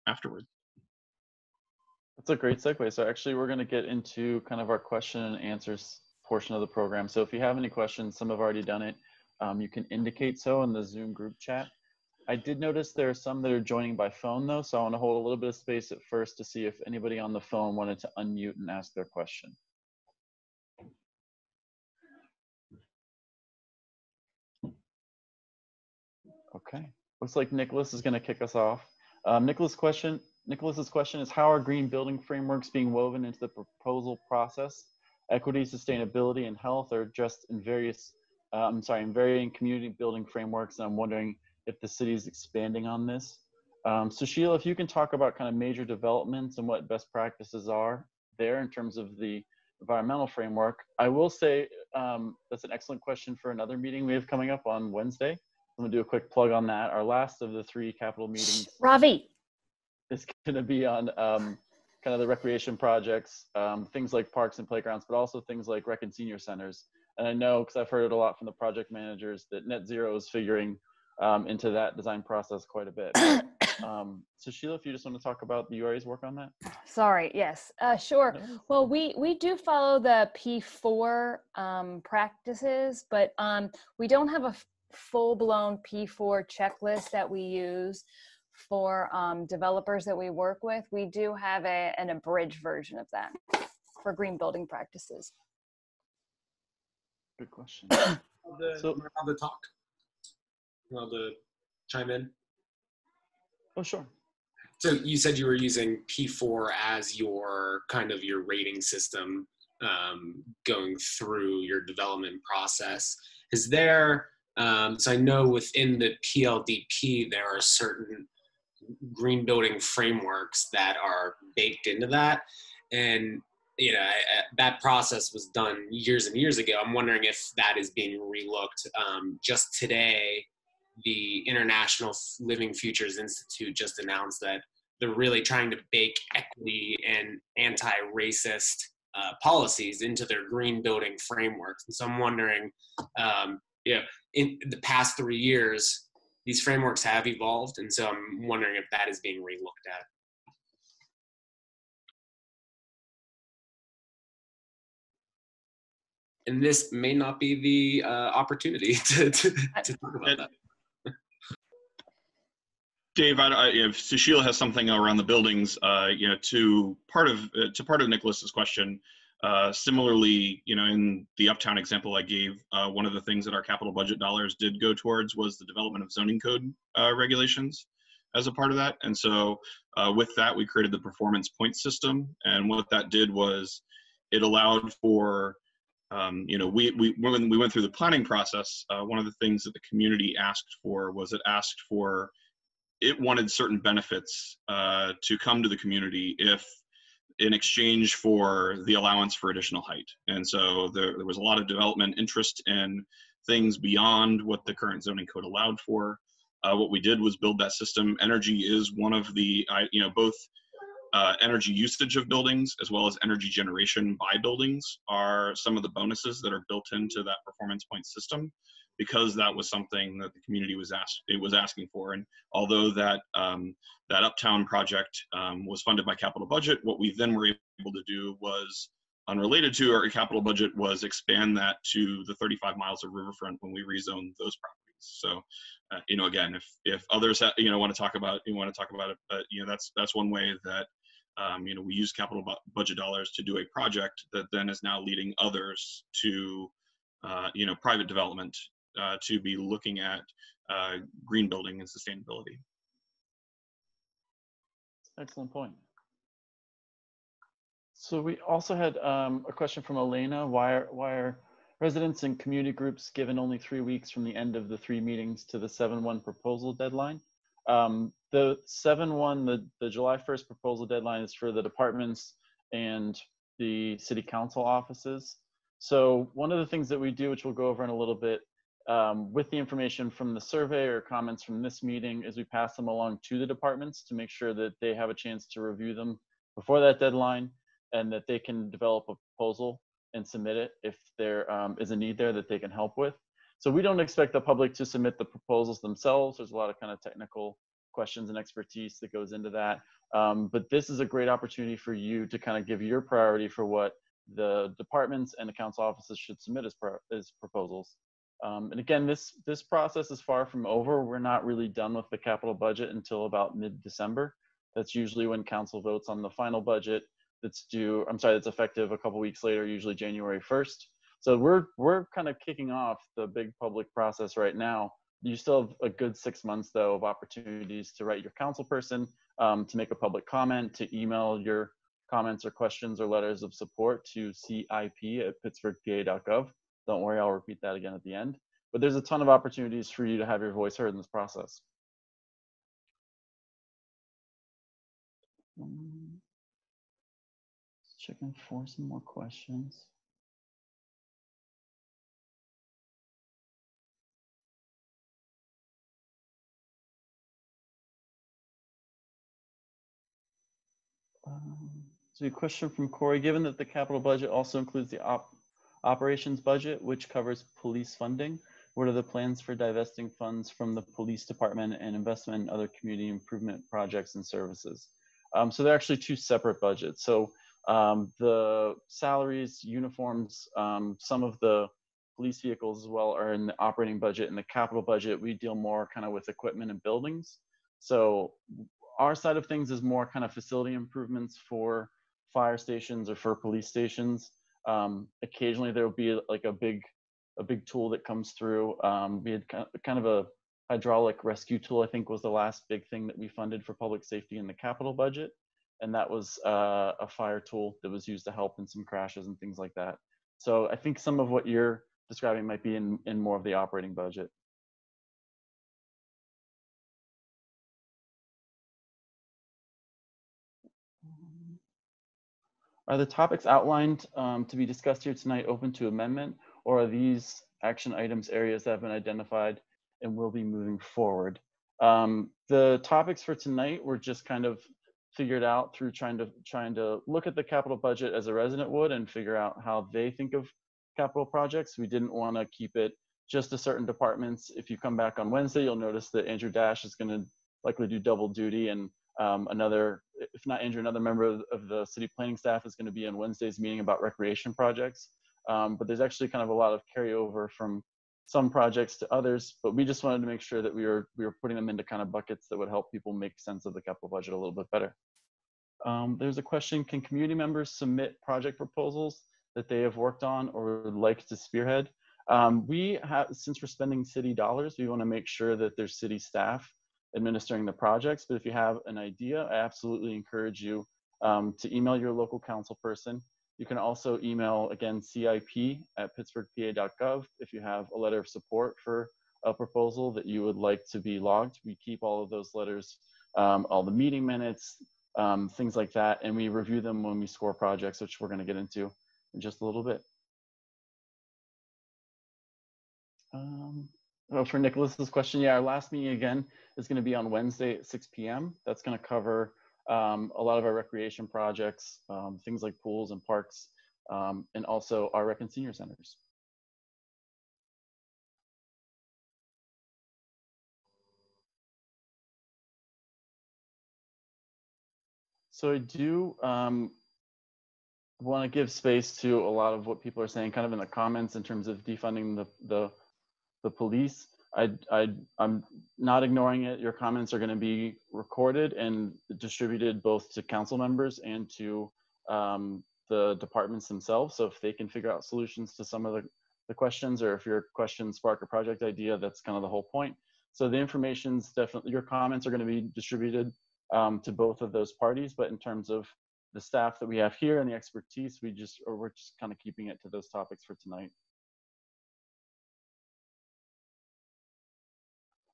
afterward. That's a great segue. So actually, we're going to get into kind of our question and answers portion of the program. So if you have any questions, some have already done it. You can indicate so in the Zoom group chat. I did notice there are some that are joining by phone though, so I want to hold a little bit of space at first to see if anybody on the phone wanted to unmute and ask their question. Okay, looks like Nicholas is going to kick us off. Nicholas's question is, how are green building frameworks being woven into the proposal process? Equity, sustainability, and health are addressed in in varying community building frameworks, and I'm wondering if the city is expanding on this. So Sheila, if you can talk about kind of major developments and what best practices are there in terms of the environmental framework. I will say that's an excellent question for another meeting we have coming up on Wednesday. I'm gonna do a quick plug on that. Our last of the 3 capital meetings. Ravi. Is gonna be on kind of the recreation projects, things like parks and playgrounds, but also things like rec and senior centers. And I know, because I've heard it a lot from the project managers, that net zero is figuring into that design process quite a bit. So Sheila, if you just want to talk about the URA's work on that. Sorry, yes, sure. Well, we do follow the P4 practices, but we don't have a full-blown P4 checklist that we use for developers that we work with. We do have an abridged version of that for green building practices. Good question. So, on the talk, I'll chime in. Oh, sure. So you said you were using P4 as your kind of your rating system going through your development process. Is there, so I know within the PLDP, there are certain green building frameworks that are baked into that. And, you know, that process was done years and years ago. I'm wondering if that is being relooked. Just today, the International Living Futures Institute just announced that they're really trying to bake equity and anti-racist policies into their green building frameworks. And so I'm wondering, in the past 3 years, these frameworks have evolved. And so I'm wondering if that is being relooked at. And this may not be the opportunity to talk about that. Dave, if Sushila has something around the buildings, to part of Nicholas's question, Similarly, in the Uptown example I gave, one of the things that our capital budget dollars did go towards was the development of zoning code regulations as a part of that. And so with that, we created the performance point system. And what that did was it allowed for, when we went through the planning process, one of the things that the community asked for was it wanted certain benefits to come to the community if in exchange for the allowance for additional height. And so there was a lot of development interest in things beyond what the current zoning code allowed for. What we did was build that system. Energy is one of the, both energy usage of buildings as well as energy generation by buildings are some of the bonuses that are built into that performance point system, because that was something that the community was asking for. And although that that Uptown project was funded by capital budget, what we then were able to do was, unrelated to our capital budget, was expand that to the 35 miles of riverfront when we rezoned those properties. So, again, if others want to talk about it, but that's one way that we use capital budget dollars to do a project that then is now leading others to private development to be looking at green building and sustainability. Excellent point. So we also had a question from Elena. Why are residents and community groups given only 3 weeks from the end of the 3 meetings to the 7/1 proposal deadline? The 7/1, the July 1st proposal deadline is for the departments and the city council offices. So one of the things that we do, which we'll go over in a little bit, with the information from the survey or comments from this meeting, is we pass them along to the departments to make sure that they have a chance to review them before that deadline, and that they can develop a proposal and submit it if there is a need there that they can help with. So we don't expect the public to submit the proposals themselves. There's a lot of kind of technical questions and expertise that goes into that. But this is a great opportunity for you to kind of give your priority for what the departments and the council offices should submit as proposals. And again, this process is far from over. We're not really done with the capital budget until about mid-December. That's usually when council votes on the final budget that's effective a couple weeks later, usually January 1st. So we're kind of kicking off the big public process right now. You still have a good 6 months though of opportunities to write your council person, to make a public comment, to email your comments or questions or letters of support to cip@pittsburghpa.gov. Don't worry, I'll repeat that again at the end. But there's a ton of opportunities for you to have your voice heard in this process. Let's check in for some more questions. So a question from Corey: given that the capital budget also includes the operations budget, which covers police funding, what are the plans for divesting funds from the police department and investment in other community improvement projects and services? So they're actually two separate budgets. So the salaries, uniforms, some of the police vehicles as well are in the operating budget. And the capital budget, we deal more kind of with equipment and buildings. So our side of things is more kind of facility improvements for fire stations or for police stations. Occasionally there will be like a big tool that comes through. We had kind of a hydraulic rescue tool, I think was the last big thing that we funded for public safety in the capital budget. And that was a fire tool that was used to help in some crashes and things like that. So I think some of what you're describing might be in more of the operating budget. Are the topics outlined to be discussed here tonight open to amendment, or are these action items areas that have been identified and will be moving forward? The topics for tonight were just kind of figured out through trying to look at the capital budget as a resident would and figure out how they think of capital projects. We didn't want to keep it just to certain departments. If you come back on Wednesday, you'll notice that Andrew Dash is going to likely do double duty, and another, if not Andrew, another member of the city planning staff is going to be in Wednesday's meeting about recreation projects. But there's actually kind of a lot of carryover from some projects to others, but we just wanted to make sure that we were putting them into kind of buckets that would help people make sense of the capital budget a little bit better. There's a question, can community members submit project proposals that they have worked on or would like to spearhead? We have, since we're spending city dollars, we want to make sure that there's city staff administering the projects. But if you have an idea, I absolutely encourage you to email your local council person. You can also email, again, cip@pittsburghpa.gov if you have a letter of support for a proposal that you would like to be logged. We keep all of those letters, all the meeting minutes, things like that, and we review them when we score projects, which we're going to get into in just a little bit. For Nicholas's question, yeah, our last meeting again is going to be on Wednesday at 6 p.m. That's going to cover a lot of our recreation projects, things like pools and parks, and also our rec and senior centers. So I do want to give space to a lot of what people are saying kind of in the comments in terms of defunding the police. I'm not ignoring it. Your comments are going to be recorded and distributed both to council members and to the departments themselves. So if they can figure out solutions to some of the questions, or if your questions spark a project idea, that's kind of the whole point. So the information's definitely, your comments are going to be distributed to both of those parties. But in terms of the staff that we have here and the expertise, we're just kind of keeping it to those topics for tonight.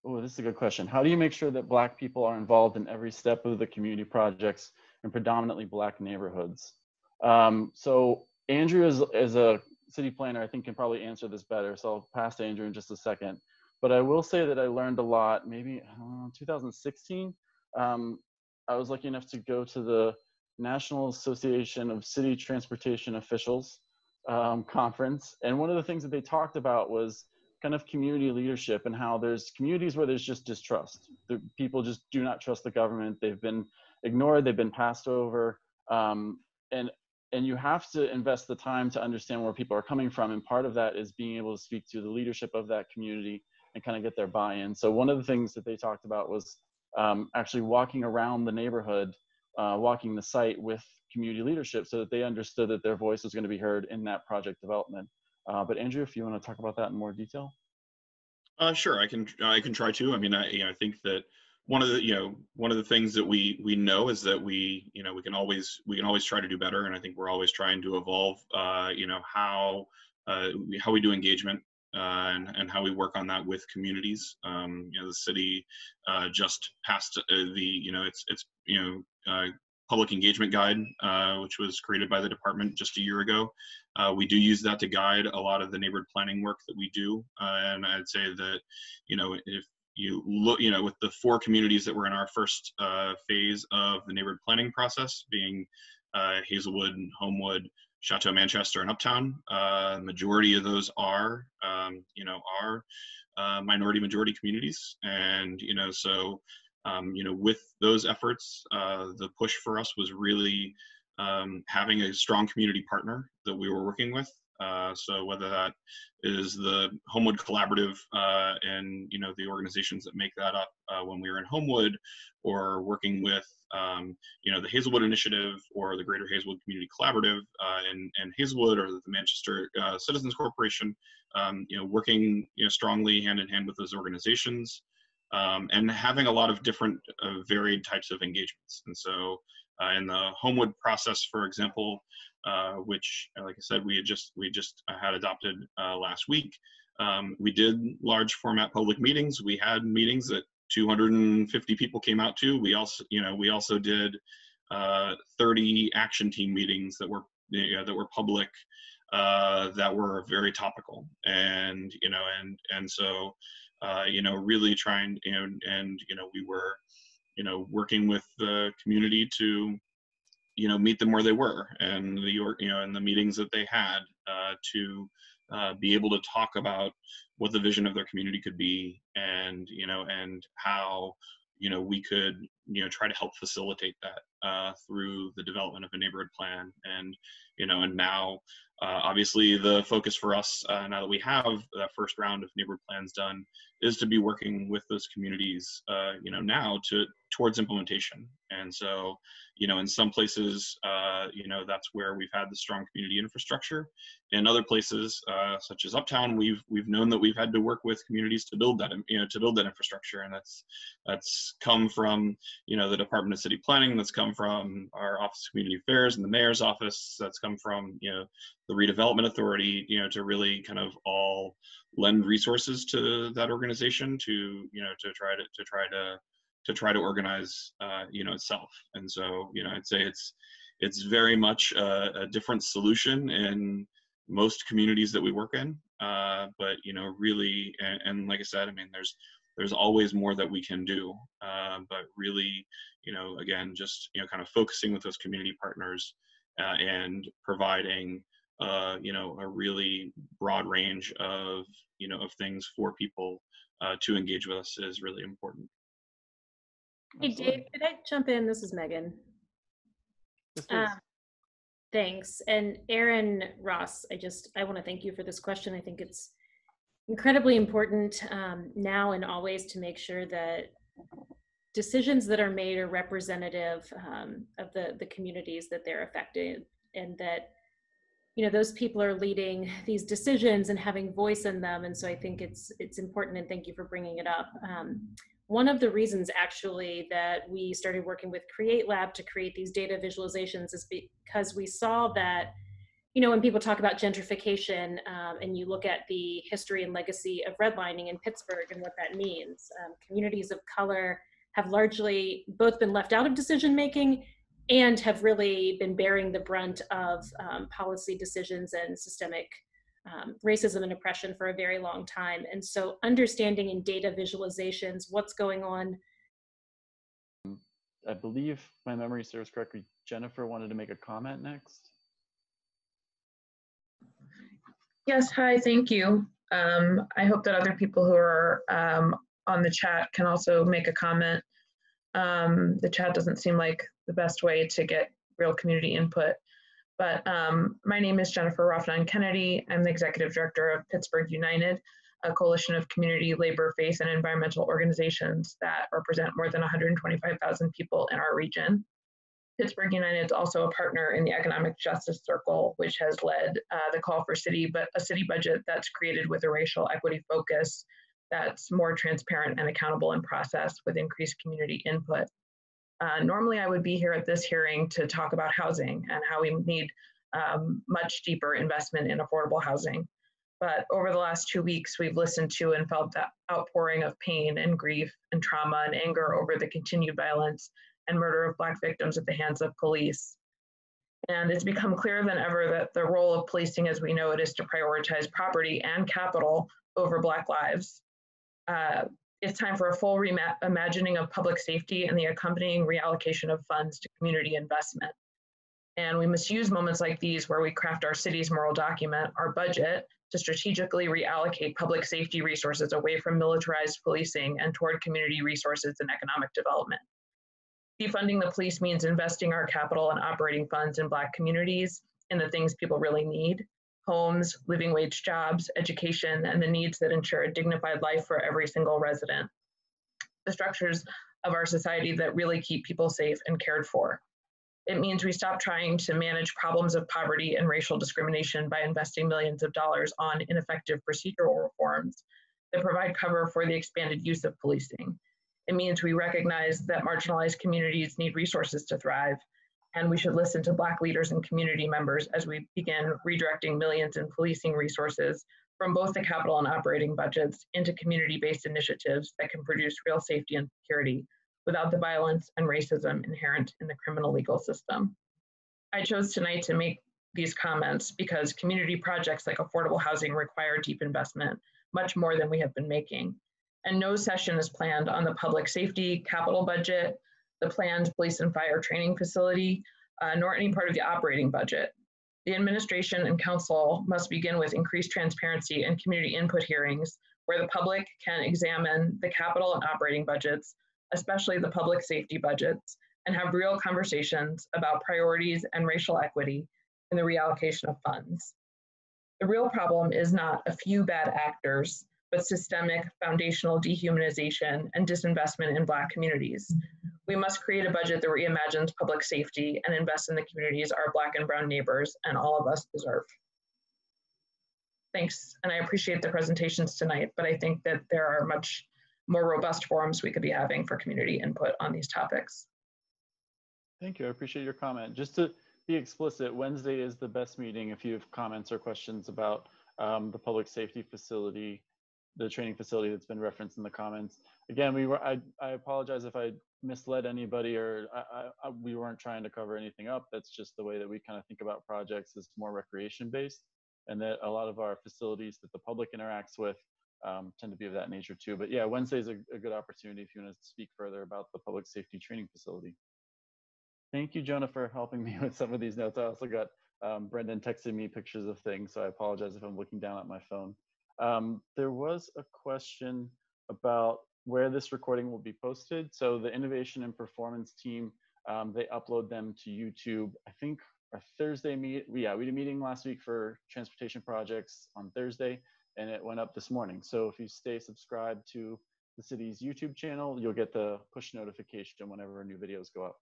Oh, this is a good question. How do you make sure that Black people are involved in every step of the community projects in predominantly Black neighborhoods? So Andrew is a city planner, I think can probably answer this better. So I'll pass to Andrew in just a second. But I will say that I learned a lot, maybe 2016. I was lucky enough to go to the National Association of City Transportation Officials conference. And one of the things that they talked about was kind of community leadership and how there's communities where there's just distrust. The people just do not trust the government. They've been ignored, they've been passed over. And you have to invest the time to understand where people are coming from. And part of that is being able to speak to the leadership of that community and kind of get their buy-in. So one of the things that they talked about was actually walking around the neighborhood, walking the site with community leadership so that they understood that their voice was going to be heard in that project development. But Andrew, if you want to talk about that in more detail. Sure, I can try to. I mean, I think that one of the things that we know is that we can always try to do better, and I think we're always trying to evolve. How we do engagement and how we work on that with communities. The city just passed its public engagement guide, which was created by the department just a year ago. We do use that to guide a lot of the neighborhood planning work that we do. And I'd say that, if you look, with the 4 communities that were in our first phase of the neighborhood planning process, being Hazelwood, Homewood, Chateau Manchester, and Uptown, majority of those are minority majority communities. And, so with those efforts, the push for us was really having a strong community partner that we were working with. So whether that is the Homewood Collaborative and the organizations that make that up when we were in Homewood, or working with the Hazelwood Initiative or the Greater Hazelwood Community Collaborative in Hazelwood, or the Manchester Citizens Corporation, working strongly hand in hand with those organizations. And having a lot of different varied types of engagements. And so in the Homewood process, for example, which, like I said, we had adopted last week, we did large format public meetings. We had meetings that 250 people came out to. We also did 30 action team meetings that were public, that were very topical, and so really trying, and we were working with the community to meet them where they were, and in the meetings that they had, to be able to talk about what the vision of their community could be, and and how we could try to help facilitate that through the development of a neighborhood plan. And and now obviously the focus for us now that we have that first round of neighborhood plans done is to be working with those communities now towards implementation. And so in some places that's where we've had the strong community infrastructure. In other places such as Uptown, we've known that we've had to work with communities to build that infrastructure, and that's come from the Department of City Planning, that's come from our Office of Community Affairs and the Mayor's office, that's come from the Redevelopment Authority, to really kind of all lend resources to that organization to try to organize itself. And so I'd say it's very much a different solution in most communities that we work in, but really, and like I said, I mean there's always more that we can do, but really again just kind of focusing with those community partners and providing a really broad range of of things for people to engage with us is really important. Hey Dave, could I jump in? This is Megan. Thanks. And Aaron Ross, I want to thank you for this question. I think it's incredibly important now and always to make sure that decisions that are made are representative of the communities that they're affected, and that those people are leading these decisions and having voice in them. And so I think it's important, and thank you for bringing it up. One of the reasons actually that we started working with Create Lab to create these data visualizations is because we saw that, when people talk about gentrification and you look at the history and legacy of redlining in Pittsburgh and what that means, communities of color have largely both been left out of decision making and have really been bearing the brunt of policy decisions and systemic racism and oppression for a very long time. And so understanding in data visualizations what's going on. I believe my memory serves correctly, Jennifer wanted to make a comment next. Yes, hi, thank you. I hope that other people who are on the chat can also make a comment. The chat doesn't seem like the best way to get real community input. But my name is Jennifer Rafnan-Kennedy. I'm the Executive Director of Pittsburgh United, a coalition of community, labor, faith, and environmental organizations that represent more than 125,000 people in our region. Pittsburgh United is also a partner in the Economic Justice Circle, which has led the call for a city budget that's created with a racial equity focus, that's more transparent and accountable in process with increased community input. Normally, I would be here at this hearing to talk about housing and how we need much deeper investment in affordable housing. But over the last 2 weeks, we've listened to and felt that outpouring of pain and grief and trauma and anger over the continued violence and murder of Black victims at the hands of police. And it's become clearer than ever that the role of policing as we know it is to prioritize property and capital over Black lives. It's time for a full reimagining of public safety and the accompanying reallocation of funds to community investment. And we must use moments like these where we craft our city's moral document, our budget, to strategically reallocate public safety resources away from militarized policing and toward community resources and economic development. Defunding the police means investing our capital and operating funds in Black communities in the things people really need: homes, living wage jobs, education, and the needs that ensure a dignified life for every single resident. The structures of our society that really keep people safe and cared for. It means we stop trying to manage problems of poverty and racial discrimination by investing millions of dollars on ineffective procedural reforms that provide cover for the expanded use of policing. It means we recognize that marginalized communities need resources to thrive, and we should listen to Black leaders and community members as we begin redirecting millions in policing resources from both the capital and operating budgets into community-based initiatives that can produce real safety and security without the violence and racism inherent in the criminal legal system. I chose tonight to make these comments because community projects like affordable housing require deep investment, much more than we have been making. And no session is planned on the public safety capital budget, the planned police and fire training facility, nor any part of the operating budget. The administration and council must begin with increased transparency and community input hearings where the public can examine the capital and operating budgets especially the public safety budgets, and have real conversations about priorities and racial equity in the reallocation of funds. The real problem is not a few bad actors, but systemic foundational dehumanization and disinvestment in Black communities. We must create a budget that reimagines public safety and invest in the communities our Black and brown neighbors and all of us deserve. Thanks, and I appreciate the presentations tonight, but I think that there are much more robust forums we could be having for community input on these topics. Thank you, I appreciate your comment. Just to be explicit, Wednesday is the best meeting if you have comments or questions about the public safety facility, the training facility that's been referenced in the comments. Again, I apologize if I misled anybody or we weren't trying to cover anything up. That's just the way that we kind of think about projects as more recreation based, and that a lot of our facilities that the public interacts with tend to be of that nature too. But yeah, Wednesday is a good opportunity if you want to speak further about the public safety training facility. Thank you, Jonah, for helping me with some of these notes. I also got Brendan texting me pictures of things, so I apologize if I'm looking down at my phone. There was a question about where this recording will be posted. So the innovation and performance team, they upload them to YouTube. I think our Thursday we had a meeting last week for transportation projects on Thursday, and it went up this morning. So if you stay subscribed to the city's YouTube channel, you'll get the push notification whenever new videos go up.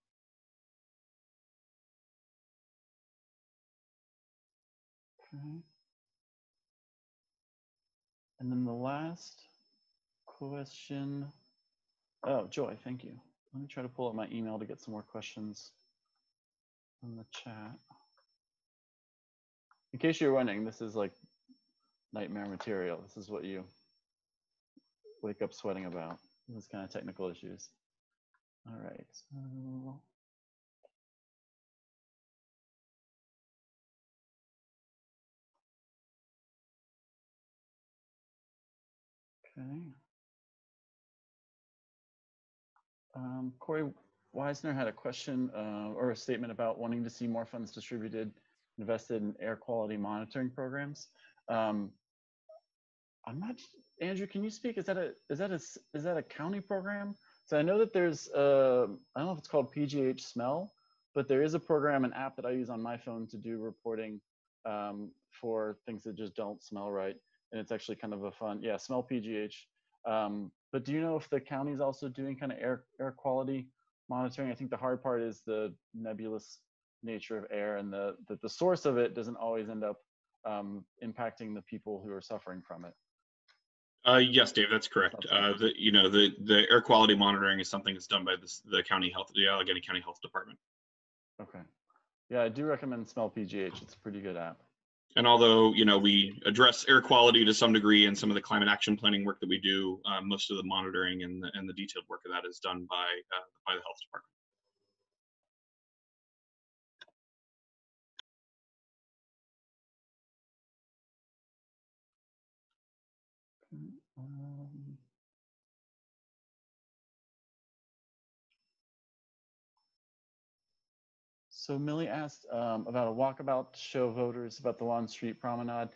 Okay. And then the last question, oh, Joy, thank you. Let me try to pull up my email to get some more questions in the chat. In case you're wondering, this is like nightmare material. This is what you wake up sweating about. This kind of technical issues. All right, so. Okay. Corey Weisner had a question or a statement about wanting to see more funds distributed, invested in air quality monitoring programs. I'm not, Andrew, can you speak? Is that a county program? So I know that there's I don't know if it's called PGH Smell, but there is a program, an app that I use on my phone to do reporting for things that just don't smell right. And it's actually kind of a fun, yeah, Smell PGH. But do you know if the county is also doing kind of air quality monitoring? I think the hard part is the nebulous nature of air, and the source of it doesn't always end up impacting the people who are suffering from it. Yes, Dave, that's correct. The air quality monitoring is something that's done by the county health, the Allegheny County Health Department. Okay. Yeah, I do recommend Smell PGH. It's a pretty good app. And although, we address air quality to some degree in some of the climate action planning work that we do, most of the monitoring and the detailed work of that is done by the health department. So Millie asked about a walkabout to show voters about the Lawn Street Promenade.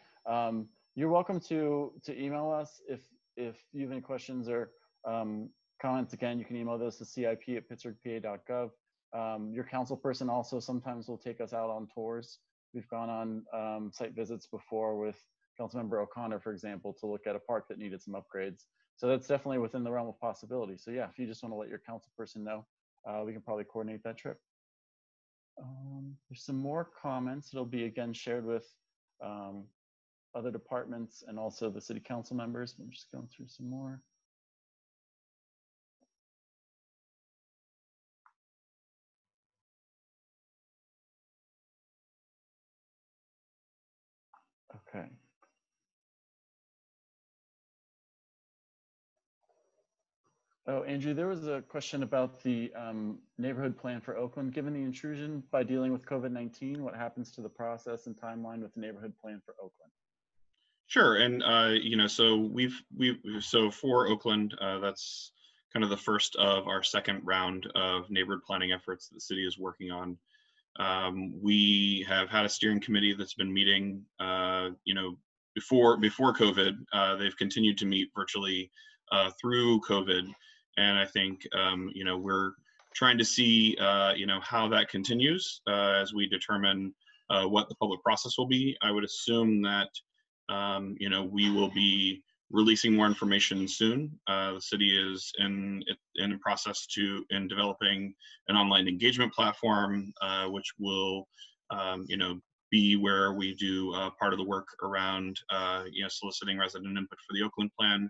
You're welcome to email us if you have any questions or comments. Again, you can email those to cip@pittsburghpa.gov. Your council person also sometimes will take us out on tours. We've gone on site visits before with Councilmember O'Connor, for example, to look at a park that needed some upgrades. So that's definitely within the realm of possibility. So yeah, if you just want to let your council person know, we can probably coordinate that trip. There's some more comments. It'll be again shared with other departments and also the city council members. I'm just going through some more. Okay. Oh, Andrew, there was a question about the neighborhood plan for Oakland. Given the intrusion by dealing with COVID-19, what happens to the process and timeline with the neighborhood plan for Oakland? Sure, and so for Oakland, that's kind of the first of our second round of neighborhood planning efforts that the city is working on. We have had a steering committee that's been meeting, before COVID. They've continued to meet virtually through COVID. And I think, we're trying to see, how that continues as we determine what the public process will be. I would assume that, we will be releasing more information soon. The city is in a process in developing an online engagement platform, which will, be where we do part of the work around, soliciting resident input for the Oakland plan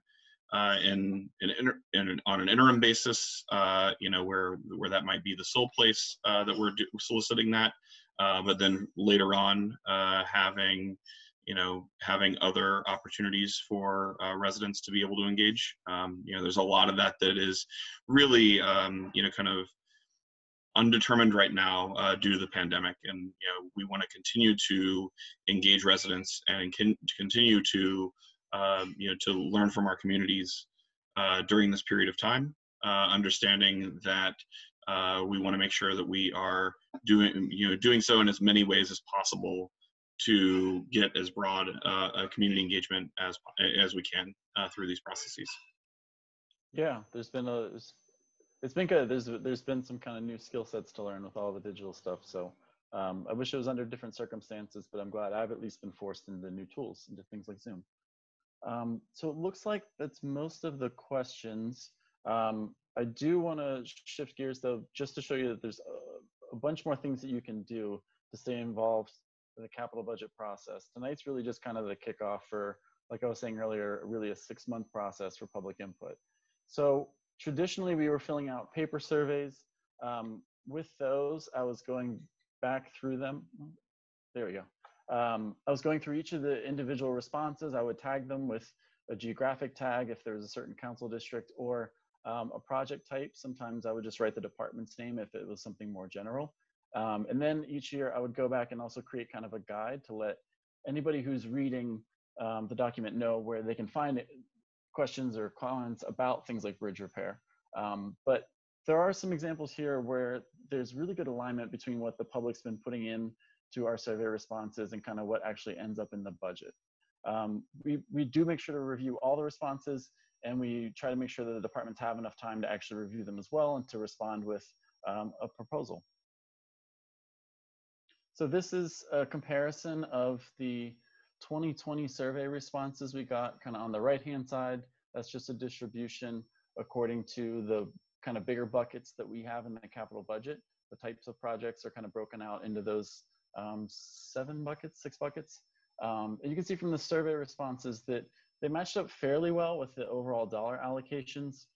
on an interim basis, where that might be the sole place that we're soliciting that, but then later on having other opportunities for residents to be able to engage. There's a lot of that is really, kind of undetermined right now due to the pandemic, and we want to continue to engage residents and continue to to learn from our communities during this period of time, understanding that we want to make sure that we are doing so in as many ways as possible to get as broad a community engagement as we can through these processes. Yeah, it's been good. There's been some kind of new skill sets to learn with all the digital stuff. So I wish it was under different circumstances, but I'm glad I've at least been forced into new tools, into things like Zoom. So it looks like that's most of the questions. I do want to shift gears though, just to show you that there's a bunch more things that you can do to stay involved in the capital budget process. Tonight's really just kind of the kickoff for, like I was saying earlier, really a 6-month process for public input. So traditionally we were filling out paper surveys. With those, I was going back through them. There we go. I was going through each of the individual responses. I would tag them with a geographic tag if there's a certain council district, or a project type. Sometimes I would just write the department's name if it was something more general. And then each year I would go back and also create kind of a guide to let anybody who's reading the document know where they can find questions or comments about things like bridge repair. But there are some examples here where there's really good alignment between what the public's been putting in to our survey responses and kind of what actually ends up in the budget. We do make sure to review all the responses, and we try to make sure that the departments have enough time to actually review them as well and to respond with a proposal. So this is a comparison of the 2020 survey responses we got kind of on the right-hand side. That's just a distribution according to the kind of bigger buckets that we have in the capital budget. The types of projects are kind of broken out into those 6 buckets. And you can see from the survey responses that they matched up fairly well with the overall dollar allocations.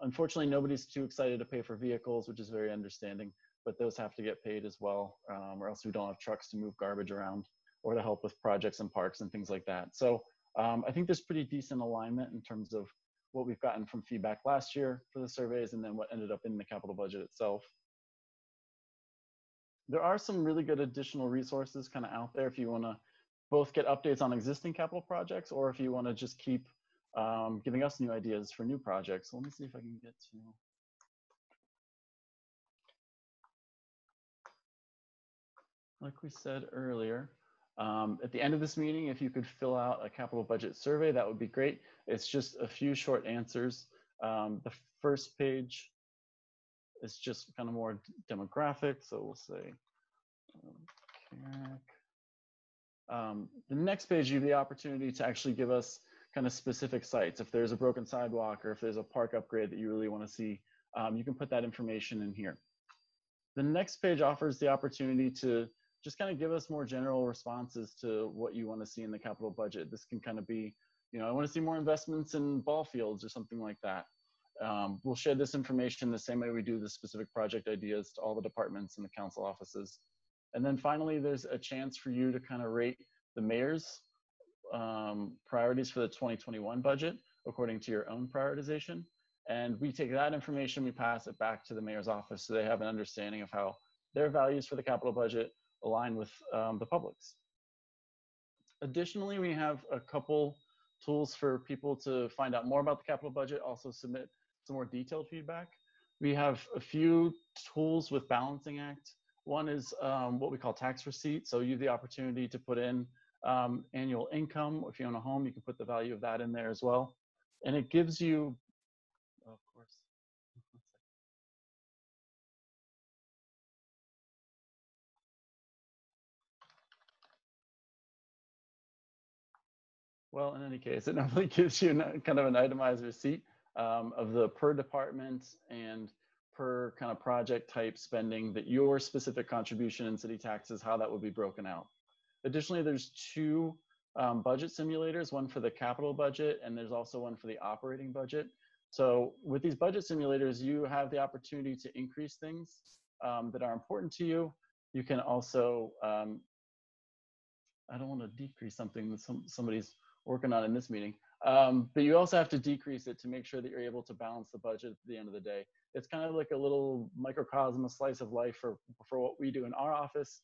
Unfortunately, nobody's too excited to pay for vehicles, which is very understanding, but those have to get paid as well, or else we don't have trucks to move garbage around or to help with projects and parks and things like that. So I think there's pretty decent alignment in terms of what we've gotten from feedback last year for the surveys and then what ended up in the capital budget itself. There are some really good additional resources kind of out there if you want to both get updates on existing capital projects, or if you want to just keep giving us new ideas for new projects. So let me see if I can get to. Like we said earlier, at the end of this meeting, if you could fill out a capital budget survey, that would be great. It's just a few short answers. The first page is just kind of more demographic. So we'll say, the next page, you have the opportunity to actually give us kind of specific sites. If there's a broken sidewalk or if there's a park upgrade that you really want to see, you can put that information in here. The next page offers the opportunity to just kind of give us more general responses to what you want to see in the capital budget. This can kind of be, I want to see more investments in ball fields or something like that. We'll share this information the same way we do the specific project ideas to all the departments and the council offices. And then finally, there's a chance for you to kind of rate the mayor's priorities for the 2021 budget according to your own prioritization. And we take that information, we pass it back to the mayor's office so they have an understanding of how their values for the capital budget align with the public's. Additionally, we have a couple tools for people to find out more about the capital budget, also submit some more detailed feedback. We have a few tools with Balancing Act. One is what we call tax receipt. So you have the opportunity to put in annual income. If you own a home, you can put the value of that in there as well. And it gives you, of course, Well, in any case, it normally gives you kind of an itemized receipt of the per department and per kind of project type spending that your specific contribution in city taxes, how that would be broken out. Additionally, there's two budget simulators, one for the capital budget, and there's also one for the operating budget. So with these budget simulators, you have the opportunity to increase things that are important to you. You can also, I don't want to decrease something that somebody's working on in this meeting, but you also have to decrease it to make sure that you're able to balance the budget at the end of the day. It's kind of like a little microcosm, a slice of life for what we do in our office.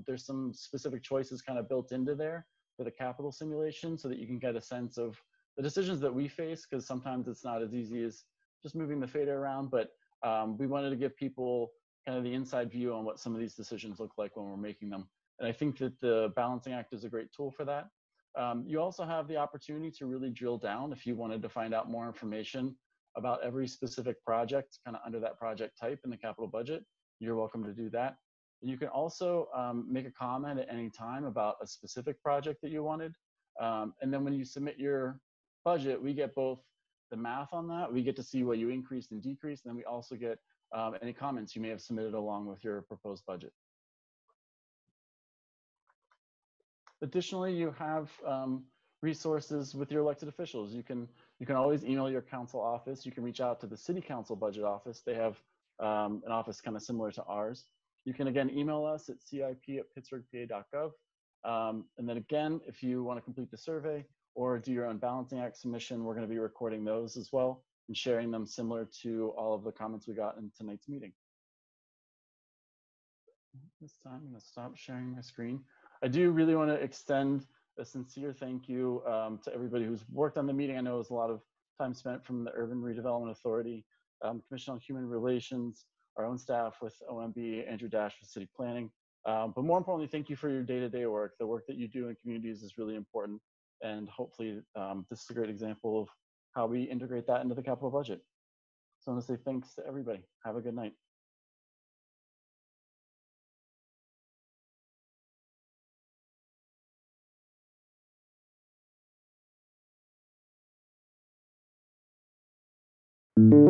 There's some specific choices kind of built into there for the capital simulation so that you can get a sense of the decisions that we face, because sometimes it's not as easy as just moving the fader around, but we wanted to give people kind of the inside view on what some of these decisions look like when we're making them. And I think that the balancing act is a great tool for that. You also have the opportunity to really drill down if you wanted to find out more information about every specific project kind of under that project type in the capital budget. You're welcome to do that. You can also make a comment at any time about a specific project that you wanted. And then when you submit your budget, we get both the math on that. We get to see what you increased and decreased. And then we also get any comments you may have submitted along with your proposed budget. Additionally, you have resources with your elected officials. You can always email your council office. You can reach out to the city council budget office. They have an office kind of similar to ours. You can again email us at cip@pittsburghpa.gov. And then again, if you want to complete the survey or do your own balancing act submission, we're going to be recording those as well and sharing them similar to all of the comments we got in tonight's meeting. This time I'm going to stop sharing my screen. I do really want to extend a sincere thank you to everybody who's worked on the meeting. I know it was a lot of time spent from the Urban Redevelopment Authority, Commission on Human Relations, our own staff with OMB, Andrew Dash with City Planning. But more importantly, thank you for your day-to-day work. The work that you do in communities is really important. And hopefully this is a great example of how we integrate that into the capital budget. So I want to say thanks to everybody. Have a good night. Thank you.